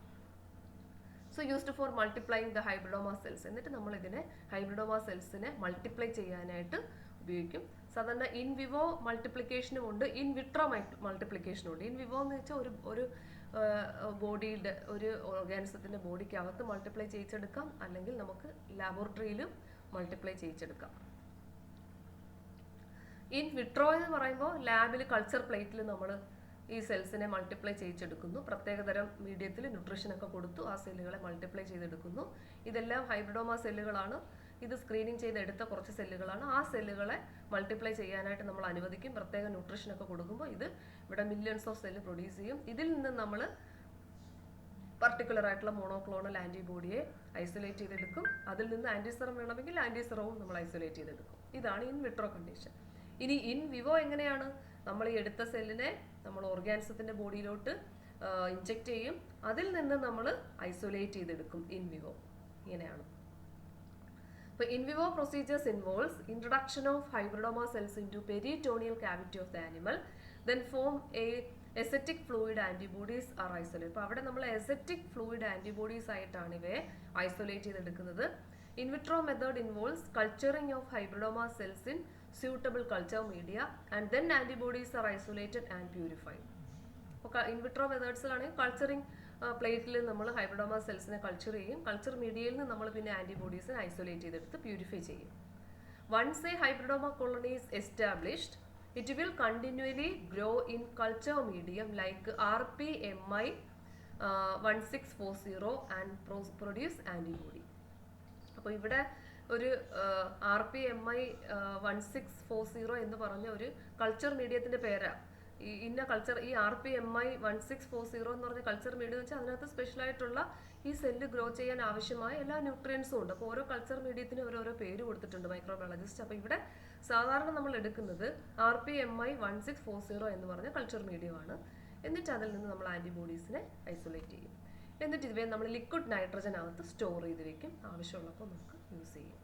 So used for multiplying the hybridoma cells. എന്നിട്ട് നമ്മൾ ഇതിനെ ഹൈബ്രിഡോമ സെൽസിനെ മൾട്ടിപ്ലൈ ചെയ്യാനായിട്ട് ഉപയോഗിക്കും. സാധാരണ ഇൻ വിവോ മൾട്ടിപ്ലിക്കേഷനും ഉണ്ട്, ഇൻ വിട്രോ മൾട്ടിപ്ലിക്കേഷനും ഉണ്ട്. ഇൻ വിവോ എന്ന് വെച്ചാൽ ഒരു ബോഡിയുടെ ഒരു ഓർഗാനിസത്തിന്റെ ബോഡിക്കകത്ത് മൾട്ടിപ്ലൈ ചെയ്യിച്ചെടുക്കാം, അല്ലെങ്കിൽ നമുക്ക് ലാബോറട്ടറിയിലും മൾട്ടിപ്ലൈ ചെയ്യിച്ചെടുക്കാം. ഇൻ വിട്രോ എന്ന് പറയുമ്പോൾ ലാബിൽ കൾച്ചർ പ്ലേറ്റിൽ നമ്മൾ ഈ സെൽസിനെ മൾട്ടിപ്ലൈ ചെയ്യിച്ചെടുക്കുന്നു. പ്രത്യേകതരം മീഡിയത്തിൽ ന്യൂട്രീഷനൊക്കെ കൊടുത്തു ആ സെല്ലുകളെ മൾട്ടിപ്ലൈ ചെയ്തെടുക്കുന്നു. ഇതെല്ലാം ഹൈബ്രിഡോമ സെല്ലുകളാണ്. ഇത് സ്ക്രീനിങ് ചെയ്തെടുത്ത കുറച്ച് സെല്ലുകളാണ്. ആ സെല്ലുകളെ മൾട്ടിപ്ലൈ ചെയ്യാനായിട്ട് നമ്മൾ അനുവദിക്കും. പ്രത്യേക ന്യൂട്രീഷനൊക്കെ കൊടുക്കുമ്പോൾ ഇത് ഇവിടെ മില്യൺസ് ഓഫ് സെല്ല് പ്രൊഡ്യൂസ് ചെയ്യും. ഇതിൽ നിന്ന് നമ്മൾ പർട്ടിക്കുലർ ആയിട്ടുള്ള മോണോക്ലോണൽ ആന്റിബോഡിയെ ഐസൊലേറ്റ് ചെയ്തെടുക്കും. അതിൽ നിന്ന് ആന്റിസെറം വേണമെങ്കിൽ ആന്റിസെറവും നമ്മൾ ഐസൊലേറ്റ് ചെയ്തെടുക്കും. ഇതാണ് ഇൻ വിട്രോ കണ്ടീഷൻ. ഇനി ഇൻ വിവോ എങ്ങനെയാണ്? നമ്മൾ ഈ എടുത്ത സെല്ലിനെ നമ്മൾ ഓർഗാനിസത്തിന്റെ ബോഡിയിലോട്ട് ഇൻജെക്ട് ചെയ്യും. അതിൽ നിന്ന് നമ്മൾ ഐസൊലേറ്റ് ചെയ്തെടുക്കും ഇൻ വിവോ. ഇങ്ങനെയാണ്. So in vivo procedures involves introduction of hybridoma cells into peritoneal cavity of the animal, then form a acidic fluid antibodies are isolated. അപ്പോൾ അവിടെ നമ്മൾ acidic fluid antibodies ആയിട്ടാണ് ഇവയെ ഐസൊലേറ്റ് ചെയ്തെടുക്കുന്നത്. In vitro method involves culturing of hybridoma cells in suitable culture media and then antibodies are isolated and purified. അപ്പോൾ in vitro മെത്തേഡ്സിലാണെങ്കിൽ culturing പ്ലേറ്റിൽ നമ്മൾ ഹൈബ്രിഡോമ സെൽസിനെ കൾച്ചർ ചെയ്യും. കൾച്ചർ മീഡിയയിൽ നിന്ന് നമ്മൾ പിന്നെ ആന്റിബോഡീസിനെ ഐസൊലേറ്റ് ചെയ്തെടുത്ത് പ്യൂരിഫൈ ചെയ്യും. Once a hybridoma colony is established, it will continuously grow in culture medium like RPMI 1640 and produce antibody. അപ്പോൾ ഇവിടെ ഒരു RPMI 1640 എന്ന് പറഞ്ഞ ഒരു കൾച്ചർ മീഡിയത്തിന്റെ പേരാ. ഇന്ന കൾച്ചർ ഈ RPMI 1640 എന്ന് പറഞ്ഞ കൾച്ചർ മീഡിയം എന്ന് വെച്ചാൽ അതിനകത്ത് സ്പെഷ്യലായിട്ടുള്ള ഈ സെല്ല് ഗ്രോ ചെയ്യാൻ ആവശ്യമായ എല്ലാ ന്യൂട്രിയൻസും ഉണ്ട്. അപ്പോൾ ഓരോ കൾച്ചർ മീഡിയത്തിന് ഓരോരോ പേര് കൊടുത്തിട്ടുണ്ട് മൈക്രോബയോളജിസ്റ്റ്. അപ്പോൾ ഇവിടെ സാധാരണ നമ്മൾ എടുക്കുന്നത് RPMI 1640 എന്ന് പറഞ്ഞ കൾച്ചർ മീഡിയമാണ്. എന്നിട്ട് അതിൽ നിന്ന് നമ്മൾ ആന്റിബോഡീസിനെ ഐസൊലേറ്റ് ചെയ്യും. എന്നിട്ട് ഇവയെ നമ്മൾ ലിക്വിഡ് നൈട്രജനകത്ത് സ്റ്റോർ ചെയ്ത് വെക്കും. ആവശ്യമുള്ളപ്പോൾ നമുക്ക് യൂസ് ചെയ്യും.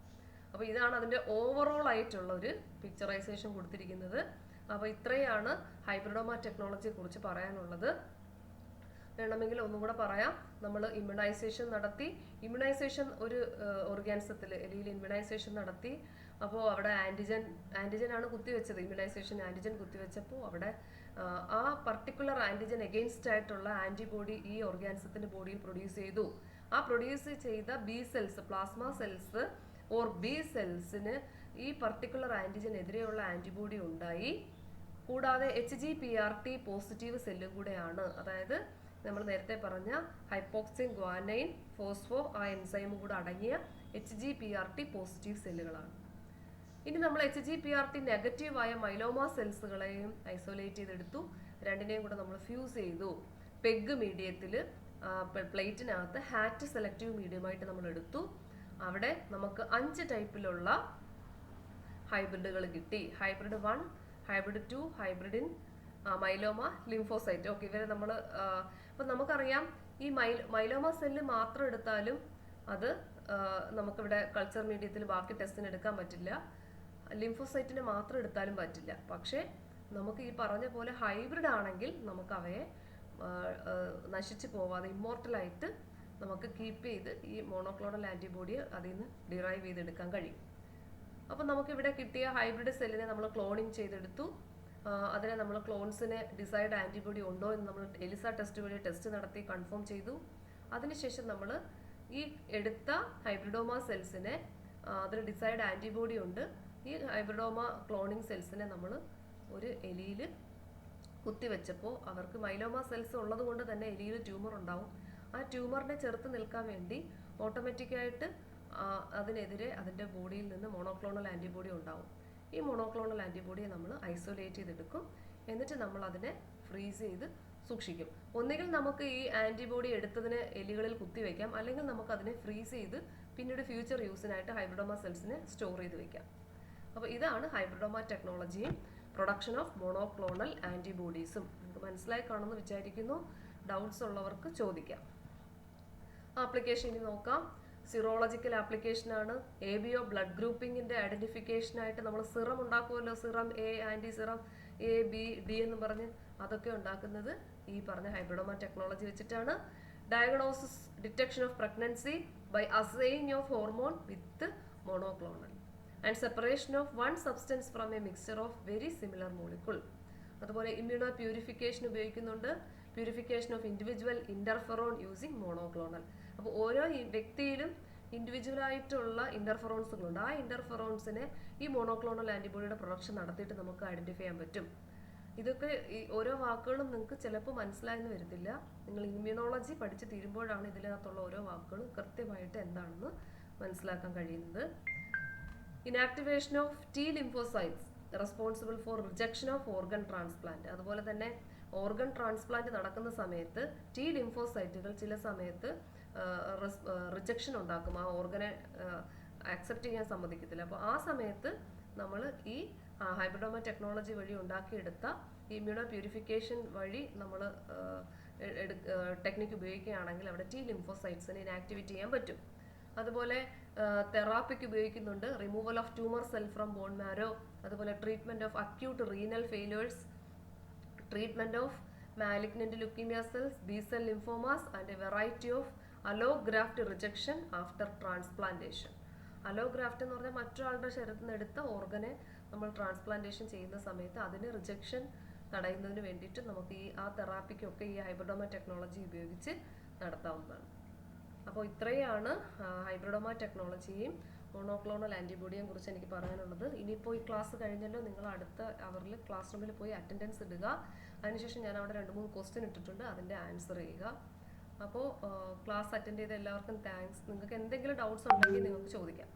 അപ്പോൾ ഇതാണ് അതിൻ്റെ ഓവറോൾ ആയിട്ടുള്ള ഒരു പിക്ചറൈസേഷൻ കൊടുത്തിരിക്കുന്നത്. അപ്പോൾ ഇത്രയാണ് ഹൈബ്രിഡോമ ടെക്നോളജിയെ കുറിച്ച് പറയാനുള്ളത്. വേണമെങ്കിൽ ഒന്നും കൂടെ പറയാം. നമ്മൾ ഇമ്മ്യൂണൈസേഷൻ നടത്തി. ഇമ്മ്യൂണൈസേഷൻ ഒരു ഓർഗാനിസത്തിൽ എലിയിൽ ഇമ്മ്യൂണൈസേഷൻ നടത്തി. അപ്പോൾ അവിടെ ആൻറ്റിജൻ ആണ് കുത്തിവെച്ചത്. ഇമ്മ്യൂണൈസേഷൻ ആൻറ്റിജൻ കുത്തിവെച്ചപ്പോൾ അവിടെ ആ പർട്ടിക്കുലർ ആൻറ്റിജൻ എഗെയിൻസ്റ്റ് ആയിട്ടുള്ള ആൻറ്റിബോഡി ഈ ഓർഗാനിസത്തിൻ്റെ ബോഡിയിൽ പ്രൊഡ്യൂസ് ചെയ്തു. ആ പ്രൊഡ്യൂസ് ചെയ്ത B cells, plasma cells or B സെൽസിന് ഈ പർട്ടിക്കുലർ ആൻറ്റിജനെതിരെയുള്ള ആൻറ്റിബോഡി ഉണ്ടായി. കൂടാതെ HGPRT പോസിറ്റീവ് സെല്ലും കൂടെയാണ്. അതായത് നമ്മൾ നേരത്തെ പറഞ്ഞ ഹൈപ്പോക്സിൻ ഗ്വാനൈൻ ഫോസ്ഫോ ആ എൻസൈമും കൂടെ അടങ്ങിയ HGPRT പോസിറ്റീവ് സെല്ലുകളാണ്. ഇനി നമ്മൾ HGPRT നെഗറ്റീവായ മൈലോമ സെൽസുകളെയും ഐസൊലേറ്റ് ചെയ്തെടുത്തു. രണ്ടിനെയും കൂടെ നമ്മൾ ഫ്യൂസ് ചെയ്തു. പെഗ് മീഡിയത്തിൽ പ്ലേറ്റിനകത്ത് ഹാറ്റ് സെലക്റ്റീവ് മീഡിയമായിട്ട് നമ്മൾ എടുത്തു. അവിടെ നമുക്ക് 5 ടൈപ്പിലുള്ള ഹൈബ്രിഡുകൾ കിട്ടി. Hybrid 1, hybrid 2, hybrid in myeloma lymphocyte. Okay, ഇവരെ നമ്മൾ അപ്പം നമുക്കറിയാം ഈ മൈലോമ സെല്ല് മാത്രം എടുത്താലും അത് നമുക്കിവിടെ കൾച്ചർ മീഡിയത്തിൽ ബാക്കി ടെസ്റ്റിന് എടുക്കാൻ പറ്റില്ല. ലിംഫോസൈറ്റിനെ മാത്രം എടുത്താലും പറ്റില്ല. പക്ഷേ നമുക്ക് ഈ പറഞ്ഞ പോലെ ഹൈബ്രിഡ് ആണെങ്കിൽ നമുക്ക് അവയെ നശിച്ചു പോവാതെ ഇമ്മോർട്ടലായിട്ട് നമുക്ക് കീപ്പ് ചെയ്ത് ഈ മോണോക്ലോണൽ ആൻറ്റിബോഡിയെ അതിൽ നിന്ന് ഡിറൈവ് ചെയ്തെടുക്കാൻ കഴിയും. അപ്പം നമുക്കിവിടെ കിട്ടിയ ഹൈബ്രിഡ് സെല്ലിനെ നമ്മൾ ക്ലോണിങ് ചെയ്തെടുത്തു. അതിനെ നമ്മൾ ക്ലോൺസിനെ ഡിസൈഡ് ആൻറ്റിബോഡി ഉണ്ടോ എന്ന് നമ്മൾ എലിസ ടെസ്റ്റ് വഴി ടെസ്റ്റ് നടത്തി കൺഫേം ചെയ്തു. അതിനുശേഷം നമ്മൾ ഈ എടുത്ത ഹൈബ്രിഡോമ സെൽസിനെ അതിന് ഡിസൈഡ് ആൻറ്റിബോഡി ഉണ്ട്. ഈ ഹൈബ്രിഡോമ ക്ലോണിങ് സെൽസിനെ നമ്മൾ ഒരു എലിയിൽ കുത്തിവെച്ചപ്പോൾ അവർക്ക് മൈലോമ സെൽസ് ഉള്ളത് കൊണ്ട് തന്നെ എലിയിൽ ട്യൂമർ ഉണ്ടാവും. ആ ട്യൂമറിനെ ചെറുത്ത് നിൽക്കാൻ വേണ്ടി ഓട്ടോമാറ്റിക്കായിട്ട് അതിനെതിരെ അതിൻ്റെ ബോഡിയിൽ നിന്ന് മോണോക്ലോണൽ ആൻറ്റിബോഡി ഉണ്ടാവും. ഈ മോണോക്ലോണൽ ആൻറ്റിബോഡിയെ നമ്മൾ ഐസൊലേറ്റ് ചെയ്തെടുക്കും. എന്നിട്ട് നമ്മൾ അതിനെ ഫ്രീസ് ചെയ്ത് സൂക്ഷിക്കും. ഒന്നുകിൽ നമുക്ക് ഈ ആൻറ്റിബോഡി എടുത്തതിനെ എലികളിൽ കുത്തിവെക്കാം, അല്ലെങ്കിൽ നമുക്ക് അതിനെ ഫ്രീസ് ചെയ്ത് പിന്നീട് ഫ്യൂച്ചർ യൂസിനായിട്ട് ഹൈബ്രിഡോമ സെൽസിനെ സ്റ്റോർ ചെയ്ത് വെക്കാം. അപ്പോൾ ഇതാണ് ഹൈബ്രിഡോമ ടെക്നോളജിയും പ്രൊഡക്ഷൻ ഓഫ് മോണോക്ലോണൽ ആൻറ്റിബോഡീസും. നിങ്ങൾക്ക് മനസ്സിലായി കാണുമെന്ന് വിചാരിക്കുന്നു. ഡൗട്ട്സ് ഉള്ളവർക്ക് ചോദിക്കാം. ആപ്ലിക്കേഷൻ ഇനി നോക്കാം. സിറോളജിക്കൽ ആപ്ലിക്കേഷനാണ്. ABO ബ്ലഡ് ഗ്രൂപ്പിങ്ങിൻ്റെ ഐഡൻറ്റിഫിക്കേഷനായിട്ട് നമ്മൾ സിറം ഉണ്ടാക്കുമല്ലോ. Serum A, anti serum A, B, D എന്ന് പറഞ്ഞ് അതൊക്കെ ഉണ്ടാക്കുന്നത് ഈ പറഞ്ഞ ഹൈബ്രിഡോമ ടെക്നോളജി വെച്ചിട്ടാണ്. Diagnosis detection of pregnancy by assaying of hormone with monoclonal and separation of one substance from a mixture of very similar molecule. അതുപോലെ immuno purification ഉപയോഗിക്കുന്നുണ്ട്, purification of individual interferon using monoclonal. അപ്പോൾ ഓരോ വ്യക്തിയിലും individual ആയിട്ടുള്ള ഇന്റർഫെറോൺസുകളുണ്ട്. ആ ഇന്റർഫെറോൺസിനെ ഈ monoclonal ആന്റിബോഡിയുടെ production നടത്തിയിട്ട് നമുക്ക് identify ചെയ്യാൻ പറ്റും. ഇതൊക്കെ ഈ ഓരോ വാക്കുകളും നിങ്ങൾക്ക് ചിലപ്പോൾ മനസ്സിലായെന്ന് വരത്തില്ല. നിങ്ങൾ ഇമ്മ്യൂണോളജി പഠിച്ച് തീരുമ്പോഴാണ് ഇതിനകത്തുള്ള ഓരോ വാക്കുകളും കൃത്യമായിട്ട് എന്താണെന്ന് മനസ്സിലാക്കാൻ കഴിയുന്നത്. Inactivation of T lymphocytes responsible for rejection of organ transplant. അതുപോലെ തന്നെ ഓർഗൻ ട്രാൻസ്പ്ലാന്റ് നടക്കുന്ന സമയത്ത് T ലിംഫോസൈറ്റുകൾ ചില സമയത്ത് റിജക്ഷൻ ഉണ്ടാക്കും, ആ ഓർഗനെ ആക്സെപ്റ്റ് ചെയ്യാൻ സമ്മതിക്കത്തില്ല. അപ്പോൾ ആ സമയത്ത് നമ്മൾ ഈ ഹൈബ്രിഡോമ ടെക്നോളജി വഴി ഉണ്ടാക്കിയെടുത്ത ഇമ്മ്യൂണോ പ്യൂരിഫിക്കേഷൻ വഴി നമ്മൾ ടെക്നിക്ക് ഉപയോഗിക്കുകയാണെങ്കിൽ അവിടെ T ലിംഫോസൈറ്റ്സിനെ ഇനാക്ടിവേറ്റ് ചെയ്യാൻ പറ്റും. അതുപോലെ തെറാപ്പിക്ക് ഉപയോഗിക്കുന്നുണ്ട്, removal of tumour cell from bone marrow, അതുപോലെ treatment of acute renal failures, treatment of malignant leukaemia cells, B cell lymphomas and a variety of allograft rejection after transplantation. Allograft എന്ന് പറഞ്ഞാൽ മറ്റൊരാളുടെ ശരീരത്തിൽ നിന്ന് എടുത്ത ഓർഗനെ നമ്മൾ ട്രാൻസ്പ്ലാന്റേഷൻ ചെയ്യുന്ന സമയത്ത് അതിന് റിജക്ഷൻ തടയുന്നതിന് വേണ്ടിയിട്ട് നമുക്ക് ആ തെറാപ്പിക്കൊക്കെ ഈ ഹൈബ്രിഡോമ ടെക്നോളജി ഉപയോഗിച്ച് നടത്താവുന്നതാണ്. അപ്പോൾ ഇത്രയാണ് ഹൈബ്രിഡോമ ടെക്നോളജിയും മോണോക്ലോണൽ ആന്റിബോഡിയെയും കുറിച്ച് എനിക്ക് പറയാനുള്ളത്. ഇനിയിപ്പോൾ ഈ ക്ലാസ് കഴിഞ്ഞല്ലോ, നിങ്ങൾ അടുത്ത അവറിൽ ക്ലാസ് റൂമിൽ പോയി അറ്റൻഡൻസ് ഇടുക. അതിനുശേഷം ഞാൻ അവിടെ 2-3 ക്വസ്റ്റ്യൻ ഇട്ടിട്ടുണ്ട്, അതിൻ്റെ ആൻസർ ചെയ്യുക. അപ്പോൾ ക്ലാസ് അറ്റൻഡ് ചെയ്ത എല്ലാവർക്കും താങ്ക്സ്. നിങ്ങൾക്ക് എന്തെങ്കിലും ഡൗട്ട്സ് ഉണ്ടെങ്കിൽ നിങ്ങൾക്ക് ചോദിക്കാം.